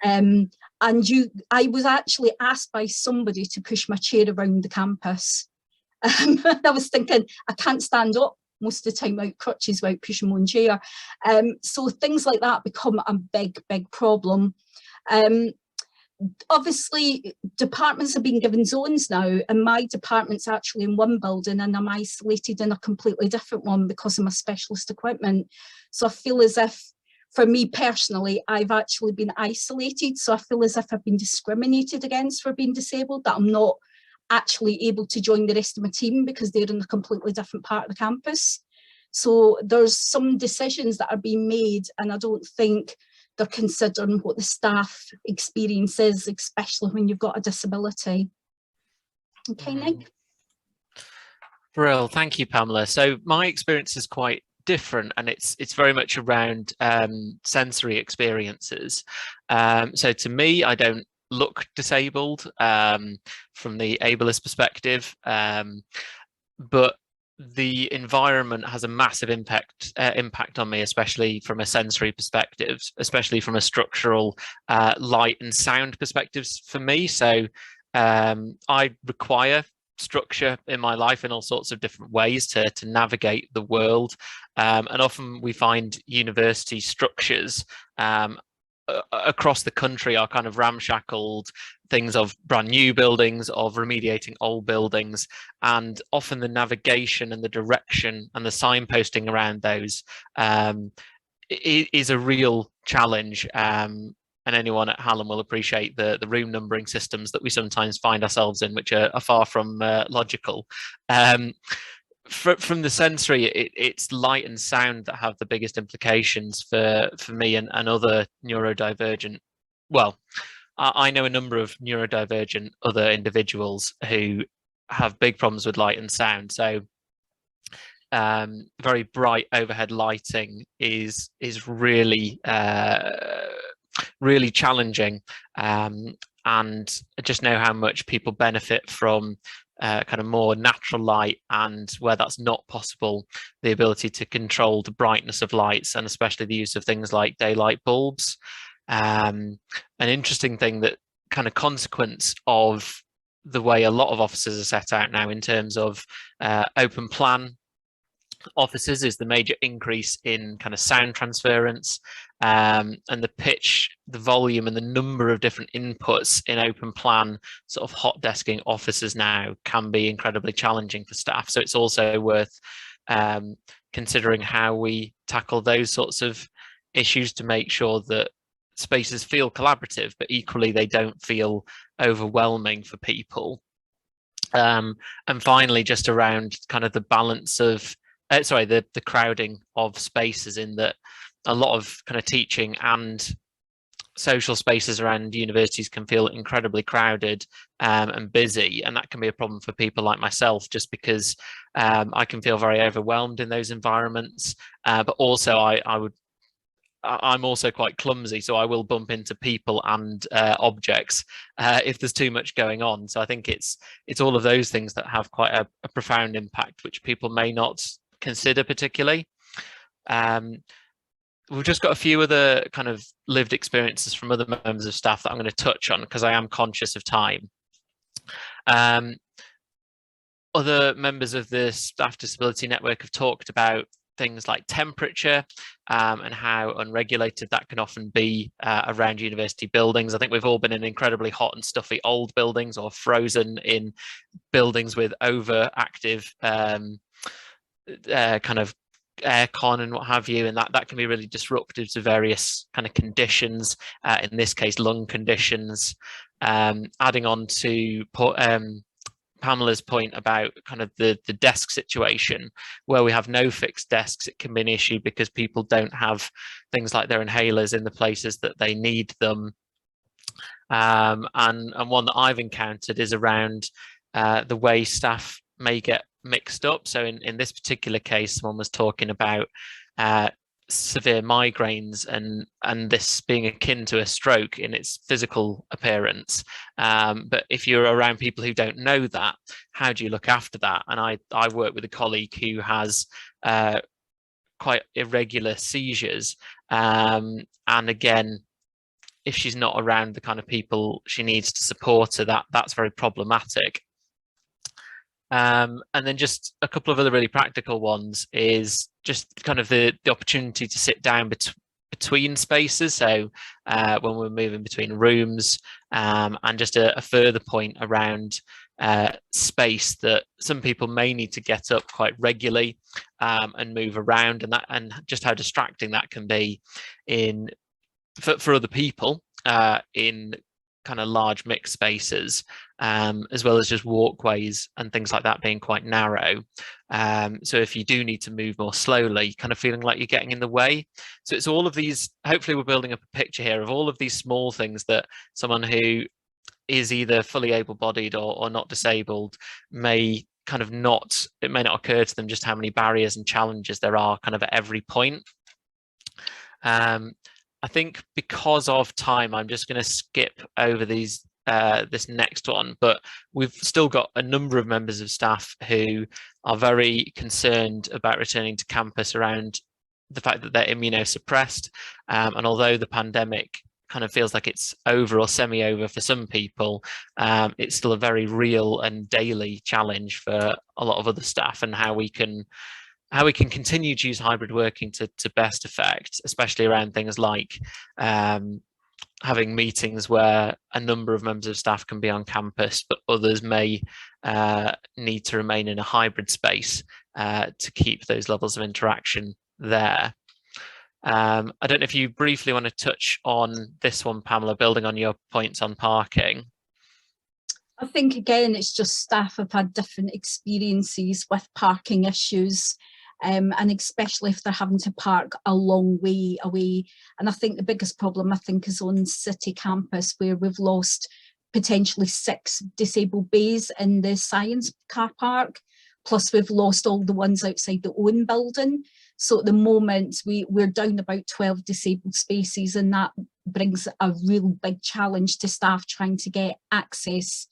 And I was actually asked by somebody to push my chair around the campus. I was thinking, I can't stand up most of the time out crutches without pushing my own chair. So things like that become a big problem. Obviously, departments have been given zones now, and my department's actually in one building and I'm isolated in a completely different one because of my specialist equipment. So I feel as if, for me personally, I've actually been isolated. So I feel as if I've been discriminated against for being disabled, that I'm not actually able to join the rest of my team because they're in a completely different part of the campus. So there's some decisions that are being made, and I don't think they're considering what the staff experience is, especially when you've got a disability. Okay, Nick?
Brill, thank you, Pamela. So my experience is quite different, and it's very much around sensory experiences. So to me, I don't look disabled from the ableist perspective, but the environment has a massive impact on me, especially from a sensory perspective, especially from a structural light and sound perspectives for me. So I require structure in my life in all sorts of different ways to navigate the world, and often we find university structures across the country are kind of ramshackled things of brand new buildings, of remediating old buildings, and often the navigation and the direction and the signposting around those is a real challenge. And anyone at Hallam will appreciate the room numbering systems that we sometimes find ourselves in, which are far from logical. From the sensory, it's light and sound that have the biggest implications for me and other neurodivergent. Well, I know a number of neurodivergent other individuals who have big problems with light and sound. So very bright overhead lighting is really really challenging, and I just know how much people benefit from kind of more natural light, and where that's not possible, the ability to control the brightness of lights, and especially the use of things like daylight bulbs. An interesting thing, that kind of consequence of the way a lot of offices are set out now in terms of open plan offices, is the major increase in kind of sound transference, and the pitch, the volume, and the number of different inputs in open plan sort of hot desking offices now can be incredibly challenging for staff. So it's also worth considering how we tackle those sorts of issues to make sure that spaces feel collaborative, but equally they don't feel overwhelming for people. And finally, just around kind of the balance of the crowding of spaces, in that a lot of kind of teaching and social spaces around universities can feel incredibly crowded and busy, and that can be a problem for people like myself, just because I can feel very overwhelmed in those environments, but also I'm also quite clumsy, so I will bump into people and objects if there's too much going on. So I think it's all of those things that have quite a profound impact, which people may not consider particularly. We've just got a few other kind of lived experiences from other members of staff that I'm going to touch on, because I am conscious of time. Other members of the Staff Disability Network have talked about things like temperature and how unregulated that can often be around university buildings. I think we've all been in incredibly hot and stuffy old buildings, or frozen in buildings with overactive kind of aircon and what have you, and that can be really disruptive to various kind of conditions, in this case lung conditions. Adding on to Pamela's point about kind of the desk situation, where we have no fixed desks, it can be an issue because people don't have things like their inhalers in the places that they need them. And one that I've encountered is around the way staff may get mixed up. So in this particular case, someone was talking about severe migraines and this being akin to a stroke in its physical appearance, but if you're around people who don't know that, how do you look after that? And I work with a colleague who has quite irregular seizures, and again, if she's not around the kind of people she needs to support her, that's very problematic. And then just a couple of other really practical ones is just kind of the opportunity to sit down between spaces. So when we're moving between rooms, and just a further point around space, that some people may need to get up quite regularly and move around, and just how distracting that can be for other people in kind of large mixed spaces, as well as just walkways and things like that being quite narrow. So if you do need to move more slowly, kind of feeling like you're getting in the way. So it's all of these, hopefully we're building up a picture here of all of these small things that someone who is either fully able-bodied or not disabled may kind of not, it may not occur to them just how many barriers and challenges there are kind of at every point. I think because of time, I'm just going to skip over these this next one, but we've still got a number of members of staff who are very concerned about returning to campus around the fact that they're immunosuppressed, and although the pandemic kind of feels like it's over or semi-over for some people, it's still a very real and daily challenge for a lot of other staff, and how we can continue to use hybrid working to best effect, especially around things like having meetings where a number of members of staff can be on campus, but others may need to remain in a hybrid space to keep those levels of interaction there. I don't know if you briefly want to touch on this one, Pamela, building on your points on parking.
I think, again, it's just staff have had different experiences with parking issues, and especially if they're having to park a long way away. And I think the biggest problem, I think, is on city campus, where we've lost potentially 6 disabled bays in the science car park, plus we've lost all the ones outside the own building. So at the moment, we're down about 12 disabled spaces, and that brings a real big challenge to staff trying to get access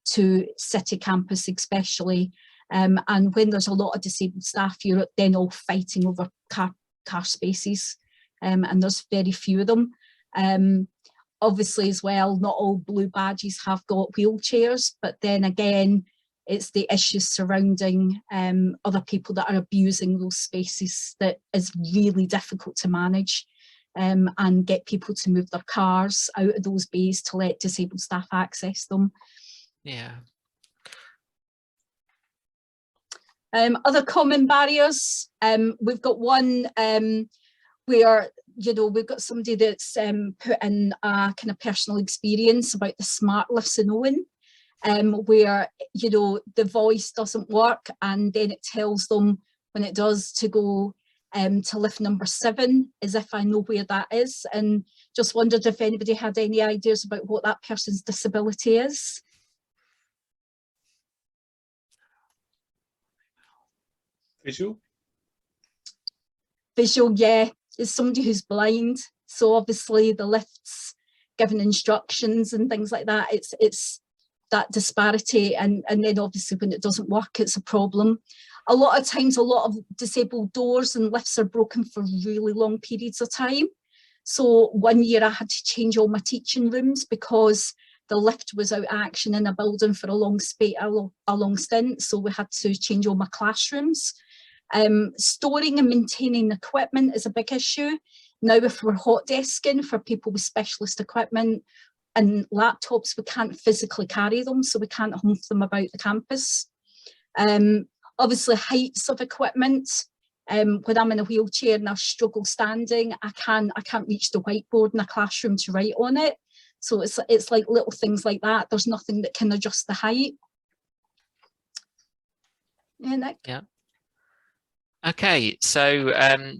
to city campus especially. And when there's a lot of disabled staff, you're then all fighting over car spaces, and there's very few of them. Obviously as well, not all blue badges have got wheelchairs, but then again, it's the issues surrounding other people that are abusing those spaces that is really difficult to manage, and get people to move their cars out of those bays to let disabled staff access them.
Yeah.
Other common barriers, we've got one where, you know, we've got somebody that's put in a kind of personal experience about the smart lifts in Owen, where, you know, the voice doesn't work, and then it tells them when it does to go to lift number 7, as if I know where that is. And just wondered if anybody had any ideas about what that person's disability is. Visual, yeah, is somebody who's blind, so obviously the lifts giving instructions and things like that, it's that disparity, and then obviously when it doesn't work, it's a problem. A lot of times, a lot of disabled doors and lifts are broken for really long periods of time. So one year I had to change all my teaching rooms because the lift was out of action in a building for a long stint, so we had to change all my classrooms. Storing and maintaining equipment is a big issue. Now, if we're hot desking for people with specialist equipment and laptops, we can't physically carry them, so we can't humph them about the campus. Obviously, heights of equipment. When I'm in a wheelchair and I struggle standing, I can't reach the whiteboard in a classroom to write on it. So it's like little things like that. There's nothing that can adjust the height. Yeah, Nick?
Yeah. Okay, so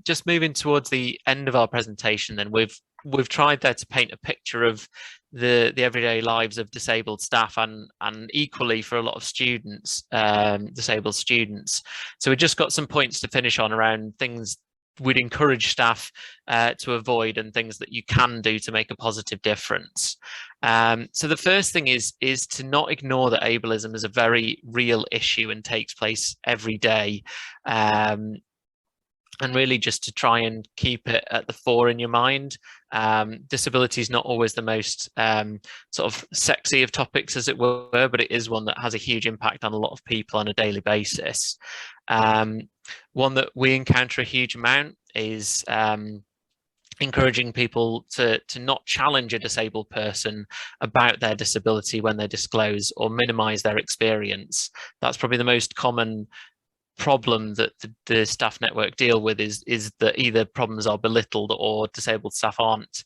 just moving towards the end of our presentation, then we've tried there to paint a picture of the everyday lives of disabled staff, and equally for a lot of students, disabled students. So we've just got some points to finish on around things we'd encourage staff to avoid, and things that you can do to make a positive difference. So the first thing is to not ignore that ableism is a very real issue and takes place every day, and really just to try and keep it at the fore in your mind. Disability is not always the most sort of sexy of topics, as it were, but it is one that has a huge impact on a lot of people on a daily basis. One that we encounter a huge amount is encouraging people to not challenge a disabled person about their disability when they disclose or minimize their experience. That's probably the most common problem that the staff network deal with, is that either problems are belittled or disabled staff aren't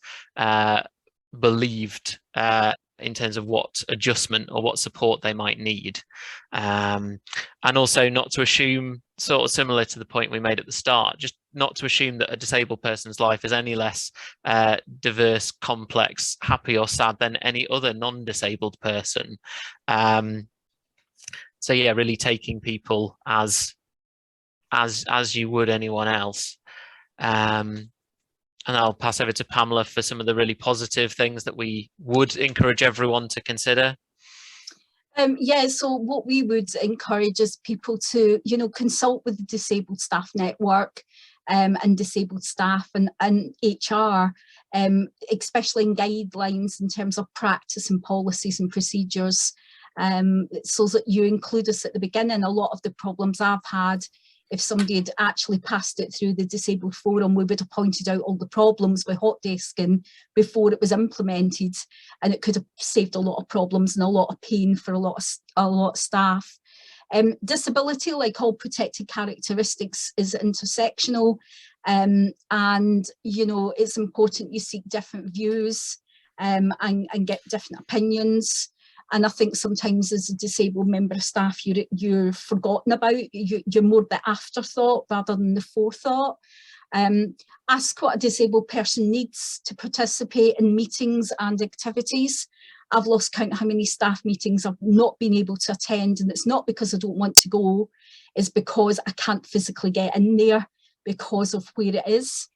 believed in terms of what adjustment or what support they might need, and also not to assume, sort of similar to the point we made at the start, just not to assume that a disabled person's life is any less diverse, complex, happy or sad than any other non-disabled person. So yeah, really taking people as you would anyone else. I'll pass over to Pamela for some of the really positive things that we would encourage everyone to consider.
Yeah, so what we would encourage is people to, consult with the Disabled Staff Network and disabled staff and HR, especially in guidelines in terms of practice and policies and procedures, so that you include us at the beginning. A lot of the problems I've had, if somebody had actually passed it through the disabled forum, we would have pointed out all the problems with hot desking before it was implemented, and it could have saved a lot of problems and a lot of pain for a lot of staff. Disability, like all protected characteristics, is intersectional, and it's important you seek different views and get different opinions. And I think sometimes as a disabled member of staff, you're forgotten about. You're more the afterthought rather than the forethought. Ask what a disabled person needs to participate in meetings and activities. I've lost count how many staff meetings I've not been able to attend, and it's not because I don't want to go, it's because I can't physically get in there because of where it is.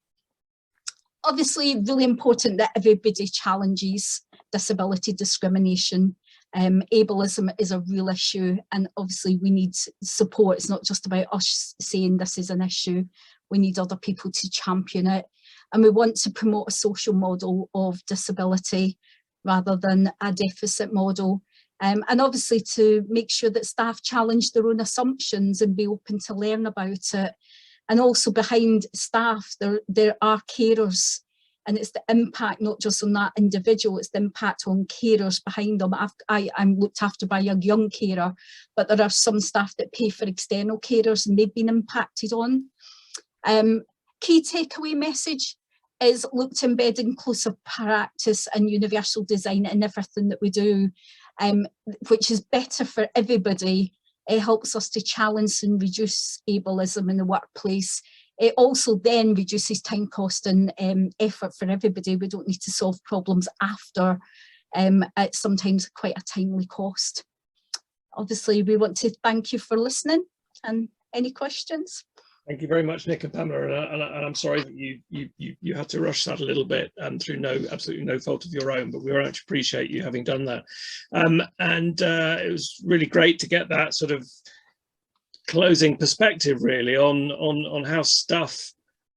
Obviously, really important that everybody challenges disability discrimination. Ableism is a real issue, and obviously we need support. It's not just about us saying this is an issue. We need other people to champion it, and we want to promote a social model of disability rather than a deficit model, and obviously to make sure that staff challenge their own assumptions and be open to learn about it. And also behind staff there are carers, and it's the impact not just on that individual, it's the impact on carers behind them. I'm looked after by a young carer, but there are some staff that pay for external carers and they've been impacted on. Key takeaway message is look to embed inclusive practice and universal design in everything that we do, which is better for everybody. It helps us to challenge and reduce ableism in the workplace. It also then reduces time cost and effort for everybody. We don't need to solve problems after at sometimes quite a timely cost. Obviously, we want to thank you for listening, and any questions?
Thank you very much, Nick and Pamela, and I'm sorry that you had to rush that a little bit through absolutely no fault of your own, but we very much appreciate you having done that. It was really great to get that sort of closing perspective really on how stuff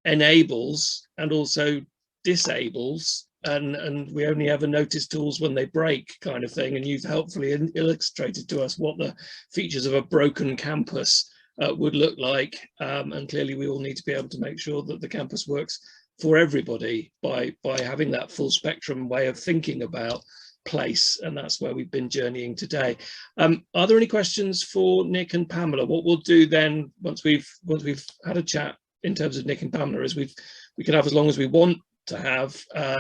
enables and also disables, and we only ever notice tools when they break kind of thing. And you've helpfully illustrated to us what the features of a broken campus would look like, and clearly we all need to be able to make sure that the campus works for everybody by having that full spectrum way of thinking about place, and that's where we've been journeying today. Are there any questions for Nick and Pamela? What we'll do then, once we've had a chat in terms of Nick and Pamela, is we can have as long as we want to have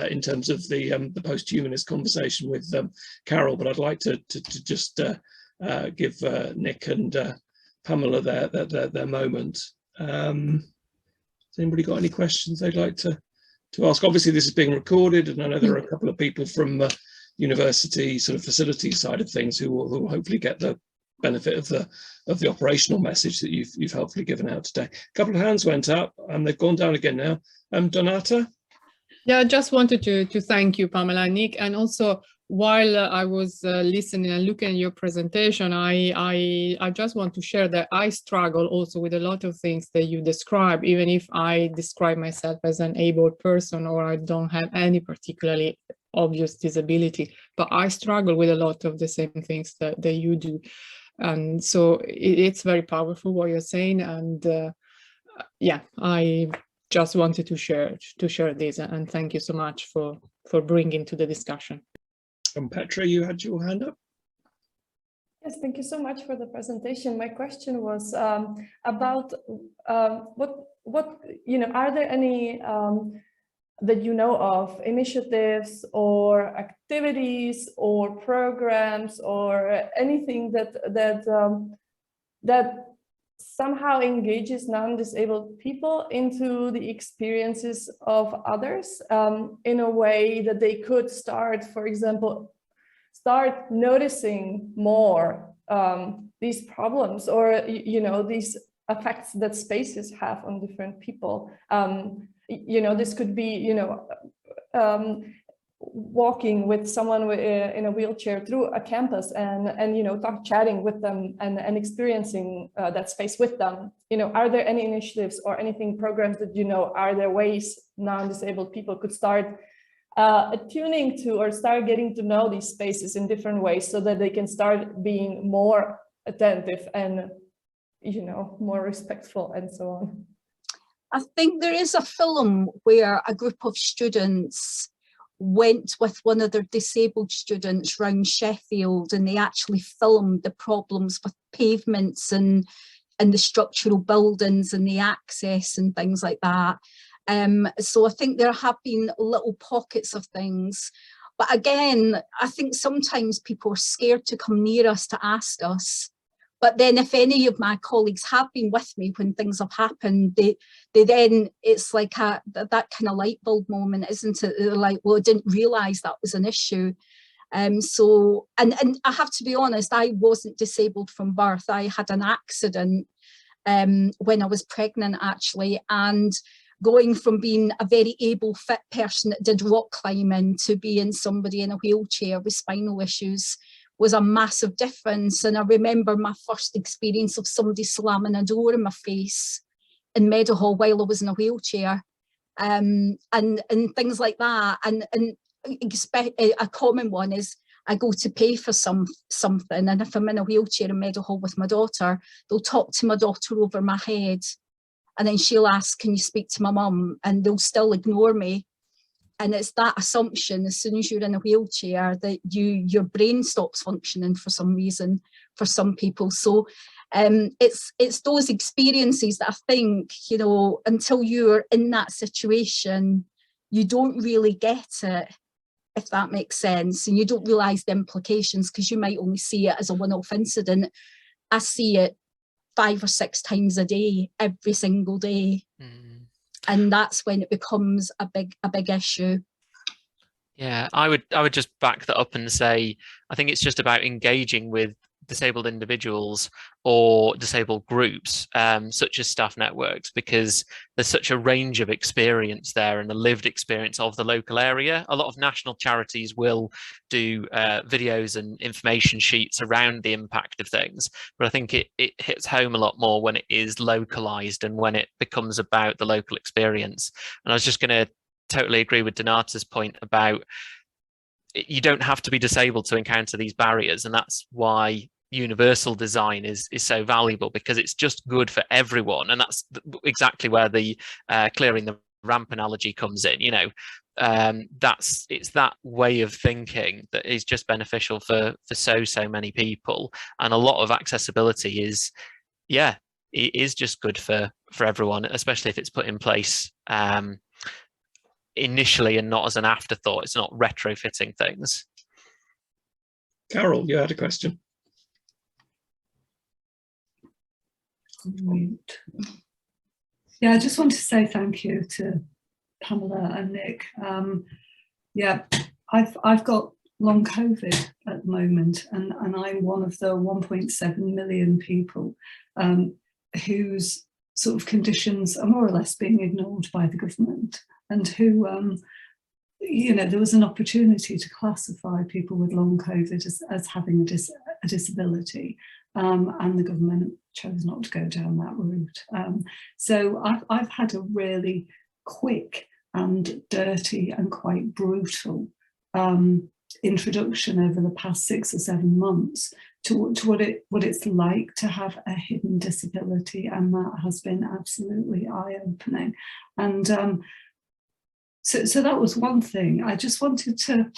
in terms of the posthumanist conversation with Carol, but I'd like to just give Nick and Pamela their moment. Has anybody got any questions they'd like to ask? Obviously this is being recorded, and I know there are a couple of people from university sort of facility side of things who will hopefully get the benefit of the operational message that you've helpfully given out today. A couple of hands went up and they've gone down again now. Donata?
Yeah, I just wanted to thank you, Pamela and Nick, and also while I was listening and looking at your presentation, I just want to share that I struggle also with a lot of things that you describe, even if I describe myself as an able person or I don't have any particularly obvious disability, but I struggle with a lot of the same things that you do. And so it's very powerful what you're saying. And yeah, I just wanted to share this, and thank you so much for bringing to the discussion.
And Petra, you had your hand up.
Yes, thank you so much for the presentation. My question was about what are there any that you know of initiatives or activities or programs or anything that somehow engages non-disabled people into the experiences of others in a way that they could start, for example, start noticing more these problems or, these effects that spaces have on different people. you know, this could be, you know, walking with someone in a wheelchair through a campus and you know, chatting with them and experiencing that space with them. You know, are there any initiatives or anything, programs that, you know, are there ways non-disabled people could start attuning to or start getting to know these spaces in different ways so that they can start being more attentive and, you know, more respectful and so on?
I think there is a film where a group of students went with one of their disabled students round Sheffield, and they actually filmed the problems with pavements and the structural buildings and the access and things like that. So I think there have been little pockets of things. But again, I think sometimes people are scared to come near us to ask us. But then if any of my colleagues have been with me when things have happened, they then, it's like that kind of light bulb moment, isn't it? They're like, well, I didn't realise that was an issue. So, and I have to be honest, I wasn't disabled from birth. I had an accident when I was pregnant, actually, and going from being a very able, fit person that did rock climbing to being somebody in a wheelchair with spinal issues was a massive difference. And I remember my first experience of somebody slamming a door in my face in Meadowhall while I was in a wheelchair, and things like that. And a common one is I go to pay for something, and if I'm in a wheelchair in Meadowhall with my daughter, they'll talk to my daughter over my head, and then she'll ask, can you speak to my mum? And they'll still ignore me. And it's that assumption, as soon as you're in a wheelchair, that your brain stops functioning for some reason for some people. So it's those experiences that I think, you know, until you're in that situation, you don't really get it, if that makes sense. And you don't realise the implications because you might only see it as a one-off incident. I see it 5 or 6 times a day, every single day. And that's when it becomes a big issue.
Yeah, I would just back that up and say, I think it's just about engaging with disabled individuals or disabled groups, such as staff networks, because there's such a range of experience there and a lived experience of the local area. A lot of national charities will do videos and information sheets around the impact of things, but I think it hits home a lot more when it is localized and when it becomes about the local experience. And I was just going to totally agree with Donata's point about you don't have to be disabled to encounter these barriers, and that's why universal design is so valuable, because it's just good for everyone. And that's exactly where the clearing the ramp analogy comes in. You know, it's that way of thinking that is just beneficial for so many people, and a lot of accessibility is, yeah, it is just good for everyone, especially if it's put in place initially and not as an afterthought. It's not retrofitting things.
Carol, you had a question.
Yeah, I just want to say thank you to Pamela and Nick. Yeah, I've got long COVID at the moment, and I'm one of the 1.7 million people whose sort of conditions are more or less being ignored by the government, and who, you know, there was an opportunity to classify people with long COVID as having a disability, and the government chose not to go down that route. So I've had a really quick and dirty and quite brutal introduction over the past 6 or 7 months to what it's like to have a hidden disability, and that has been absolutely eye-opening. And so that was one thing. I just wanted to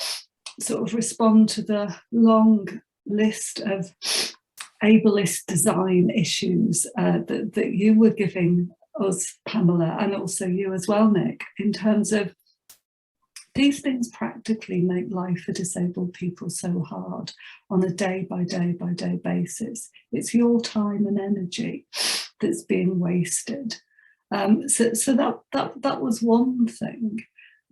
sort of respond to the long list of ableist design issues that you were giving us, Pamela, and also you as well, Nick, in terms of these things practically make life for disabled people so hard on a day-by-day basis. It's your time and energy that's being wasted. So that was one thing.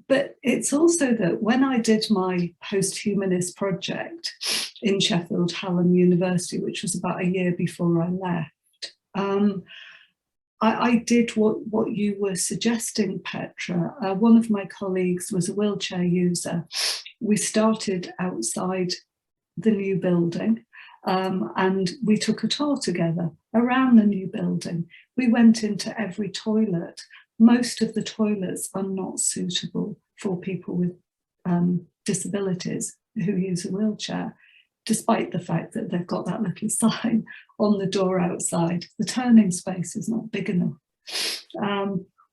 But it's also that when I did my posthumanist project in Sheffield, Hallam University, which was about a year before I left, I did what you were suggesting, Petra. One of my colleagues was a wheelchair user. We started outside the new building and we took a tour together around the new building. We went into every toilet. Most of the toilets are not suitable for people with disabilities who use a wheelchair, despite the fact that they've got that little sign on the door outside. The turning space is not big enough.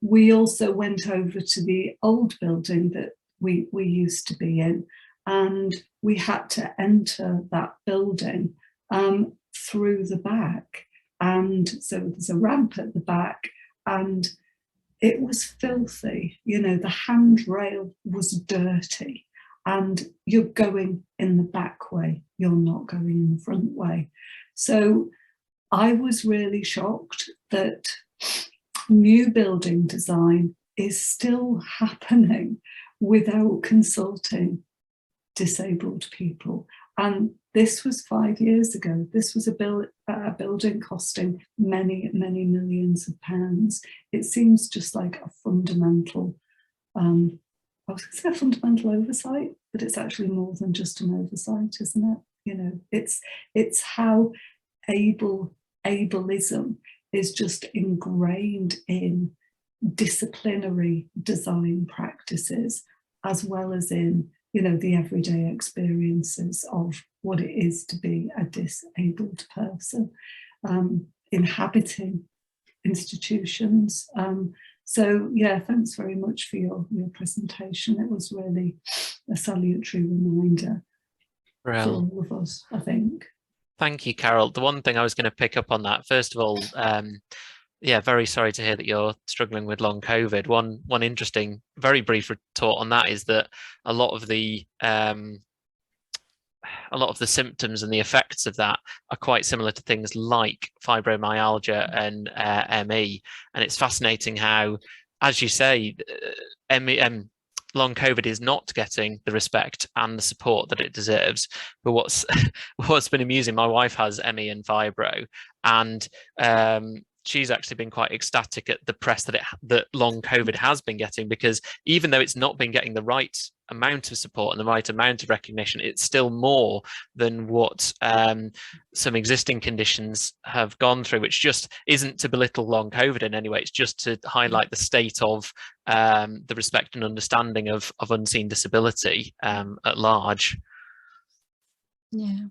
We also went over to the old building that we used to be in, and we had to enter that building through the back. And so there's a ramp at the back, and it was filthy. You know, the handrail was dirty, and you're going in the back way, you're not going in the front way. So I was really shocked that new building design is still happening without consulting disabled people. And this was 5 years ago. This was a building costing many, many millions of pounds. It seems just like a fundamental, I was going to say a fundamental oversight, but it's actually more than just an oversight, isn't it? You know, it's how ableism is just ingrained in disciplinary design practices, as well as in, you know, the everyday experiences of what it is to be a disabled person inhabiting institutions. So yeah, thanks very much for your presentation. It was really a salutary reminder for all of us, I think.
Thank you, Carol. The one thing I was going to pick up on that, first of all, yeah, very sorry to hear that you're struggling with long COVID. One interesting, very brief retort on that is that a lot of the symptoms and the effects of that are quite similar to things like fibromyalgia and ME. And it's fascinating how, as you say, long COVID is not getting the respect and the support that it deserves. But what's been amusing, my wife has ME and fibro, and she's actually been quite ecstatic at the press that long COVID has been getting, because even though it's not been getting the right amount of support and the right amount of recognition, it's still more than what some existing conditions have gone through, which just isn't to belittle long COVID in any way. It's just to highlight the state of the respect and understanding of unseen disability at large.
Yeah,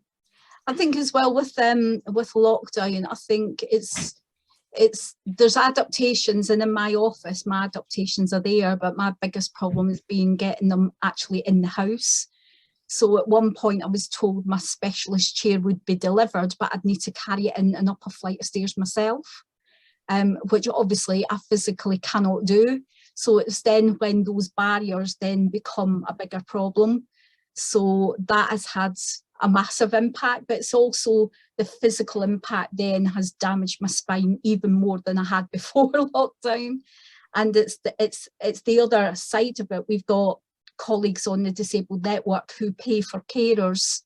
I think as well with lockdown, I think there's adaptations, and in my office my adaptations are there, but my biggest problem has been getting them actually in the house. So at one point I was told my specialist chair would be delivered, but I'd need to carry it in an upper flight of stairs myself, which obviously I physically cannot do. So it's then when those barriers then become a bigger problem. So that has had a massive impact, but it's also the physical impact then has damaged my spine even more than I had before lockdown. And it's the other side of it. We've got colleagues on the disabled network who pay for carers,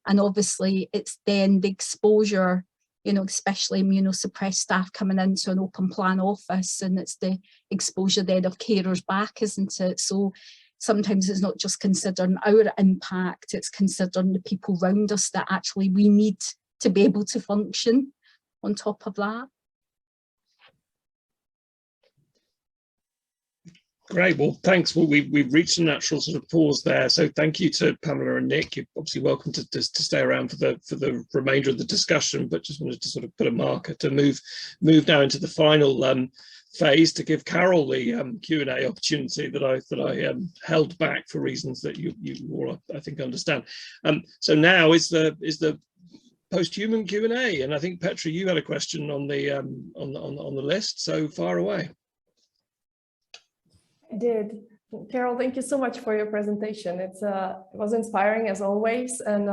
and obviously it's then the exposure, you know, especially immunosuppressed staff coming into an open plan office, and it's the exposure then of carers back, isn't it? So sometimes it's not just considering our impact, it's considering the people around us that actually we need to be able to function on top of that.
Great, well, thanks. Well, we've reached a natural sort of pause there. So thank you to Pamela and Nick. You're obviously welcome to stay around for the remainder of the discussion, but just wanted to sort of put a marker to move now into the final phase, to give Carol the Q&A opportunity that I held back for reasons that you all, I think, understand. So now is the posthuman Q&A, and I think Petra, you had a question on the list, so far away.
I did. Carol, thank you so much for your presentation. It was inspiring as always, and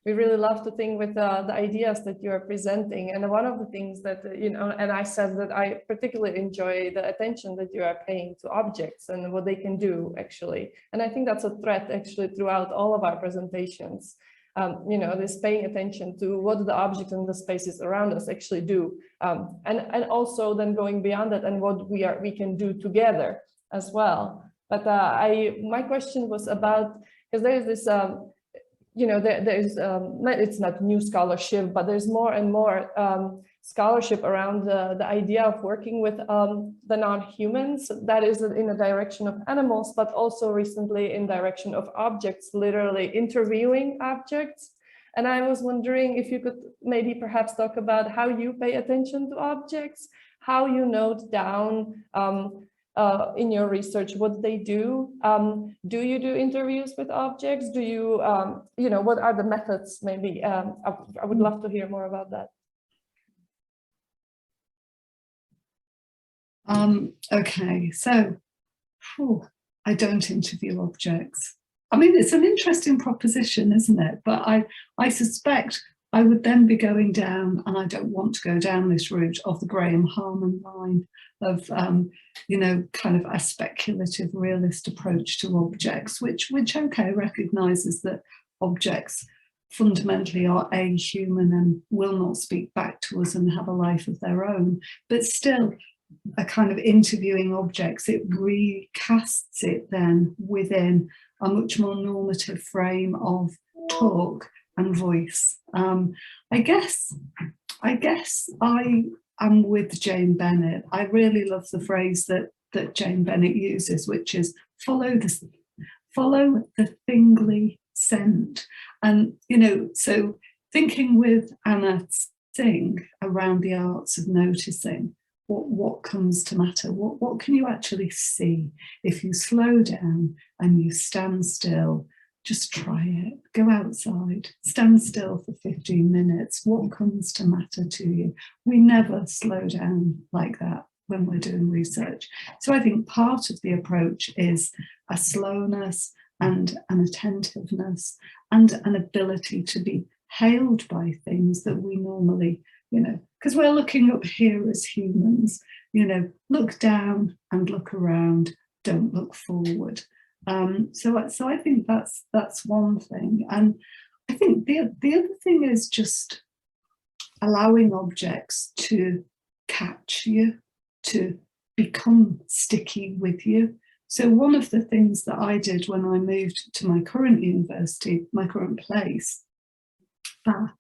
we really love to think with the ideas that you are presenting. And one of the things that, you know, and I said that I particularly enjoy the attention that you are paying to objects and what they can do actually. And I think that's a thread actually throughout all of our presentations. you know, this paying attention to what the objects and the spaces around us actually do, and also then going beyond that and what we can do together as well. But my question was about, because there is this, you know, it's not new scholarship, but there's more and more scholarship around the idea of working with the non-humans, that is in the direction of animals, but also recently in direction of objects, literally interviewing objects. And I was wondering if you could maybe perhaps talk about how you pay attention to objects, how you note down in your research what they do. Do you do interviews with objects? Do you, you know, what are the methods maybe? I would love to hear more about that.
Okay, so I don't interview objects. I mean, it's an interesting proposition, isn't it? But I suspect I would then be going down, and I don't want to go down this route of the Graham Harman line of, you know, kind of a speculative realist approach to objects, which okay, recognises that objects fundamentally are ahuman and will not speak back to us and have a life of their own, but still a kind of interviewing objects, it recasts it then within a much more normative frame of talk and voice. I guess I am with Jane Bennett. I really love the phrase that Jane Bennett uses, which is follow the thingly scent. And, you know, so thinking with Anna Singh around the arts of noticing, what comes to matter? What can you actually see? If you slow down and you stand still, just try it. Go outside, stand still for 15 minutes. What comes to matter to you? We never slow down like that when we're doing research. So I think part of the approach is a slowness and an attentiveness and an ability to be hailed by things that we normally, you know, because we're looking up here as humans, you know, look down and look around, don't look forward. So I think that's one thing. And I think the other thing is just allowing objects to catch you, to become sticky with you. So one of the things that I did when I moved to my current university, my current place, Bath.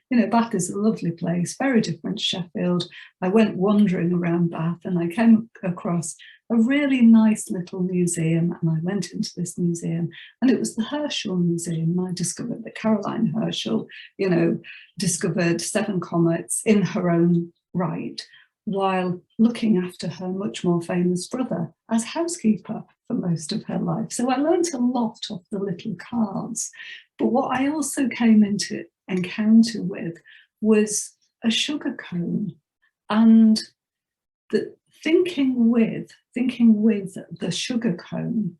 You know, Bath is a lovely place, very different to Sheffield. I went wandering around Bath and I came across a really nice little museum, and I went into this museum and it was the Herschel Museum, and I discovered that Caroline Herschel, you know, discovered 7 comets in her own right, while looking after her much more famous brother as housekeeper for most of her life. So I learned a lot of the little cards. But what I also came into encounter with was a sugar cone, and the thinking with the sugar cone,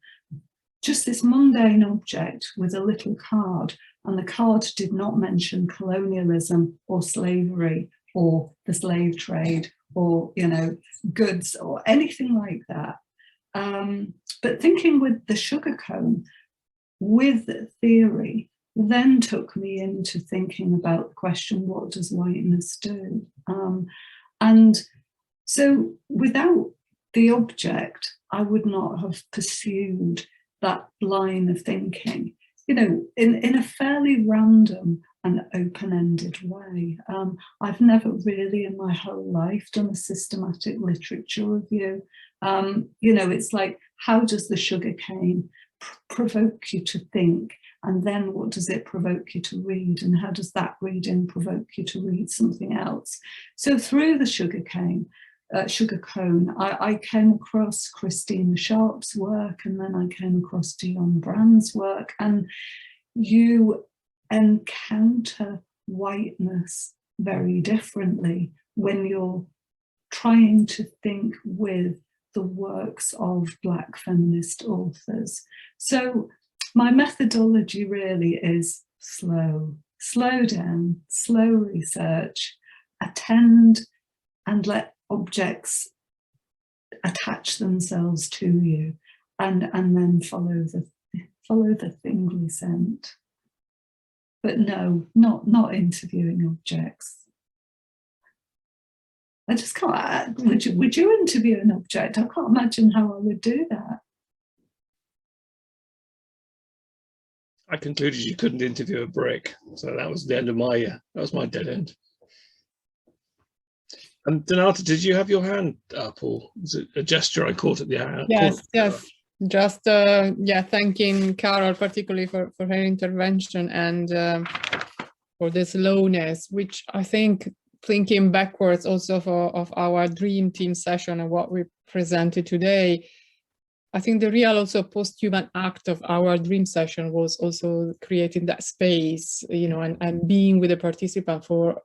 just this mundane object with a little card, and the card did not mention colonialism or slavery or the slave trade or, you know, goods or anything like that. But thinking with the sugar cone with theory then took me into thinking about the question, what does whiteness do? And so without the object, I would not have pursued that line of thinking, you know, in a fairly random and open-ended way. I've never really in my whole life done a systematic literature review. You know, it's like, how does the sugar cane provoke you to think? And then what does it provoke you to read? And how does that reading provoke you to read something else? So through the sugar cone, I came across Christina Sharp's work, and then I came across Dion Brand's work, and you encounter whiteness very differently when you're trying to think with the works of Black feminist authors. So my methodology really is slow down, slow research, attend and let objects attach themselves to you, and then follow the thingly scent. but no, not interviewing objects. I just can't. Would you interview an object? I can't imagine how I would do that.
I concluded you couldn't interview a brick, so that was the end of my that was my dead end. And Donata, did you have your hand up, or was it a gesture I caught at the end?
Yes, yes. Just yeah, thanking Carol particularly for her intervention and for the slowness, which I think, thinking backwards also of our dream team session and what we presented today, I think the real also posthuman act of our dream session was also creating that space, you know, and being with the participant for,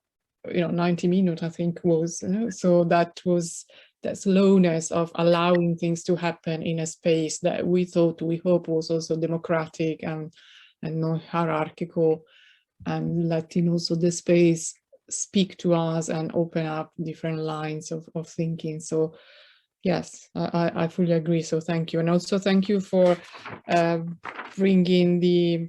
you know, 90 minutes, I think was, you know, so that was that slowness of allowing things to happen in a space that we hope was also democratic and non hierarchical, and letting also the space speak to us and open up different lines of thinking. So yes, I fully agree. So thank you. And also thank you for bringing the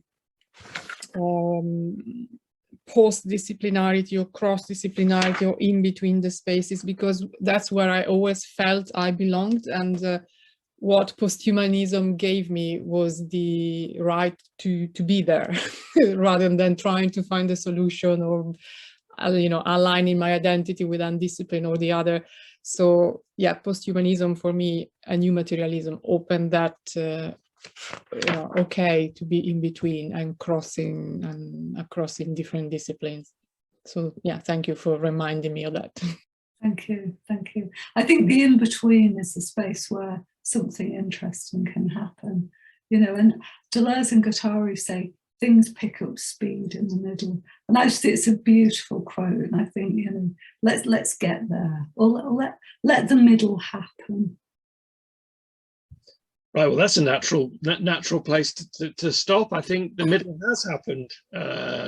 post-disciplinarity or cross-disciplinarity or in between the spaces, because that's where I always felt I belonged. And what posthumanism gave me was the right to be there rather than trying to find a solution or, you know, aligning my identity with undiscipline or the other. So yeah, posthumanism for me, a new materialism, opened that you know, okay to be in between and crossing and across in different disciplines. So yeah, thank you for reminding me of that.
Thank you, thank you. I think the in-between is the space where something interesting can happen, you know, and Deleuze and Guattari say things pick up speed in the middle. And I just think it's a beautiful quote, and I think, you know, let's get there, or let the middle happen.
Right, well, that's a natural place to stop. I think the middle has happened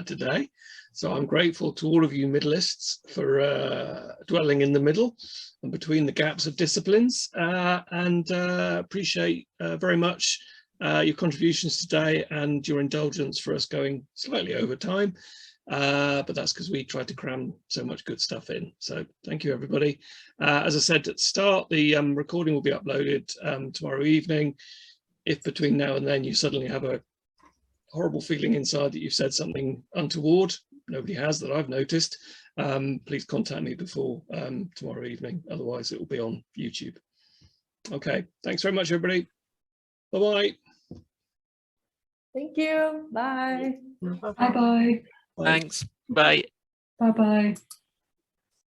today. So I'm grateful to all of you middleists for dwelling in the middle and between the gaps of disciplines, and appreciate very much your contributions today and your indulgence for us going slightly over time. But that's because we tried to cram so much good stuff in. So thank you, everybody. As I said at the start, the recording will be uploaded tomorrow evening. If between now and then you suddenly have a horrible feeling inside that you've said something untoward, nobody has that I've noticed, please contact me before tomorrow evening. Otherwise, it will be on YouTube. Okay, thanks very much, everybody. Bye-bye.
Thank you. Bye.
Bye-bye.
Thanks. Bye.
Bye-bye.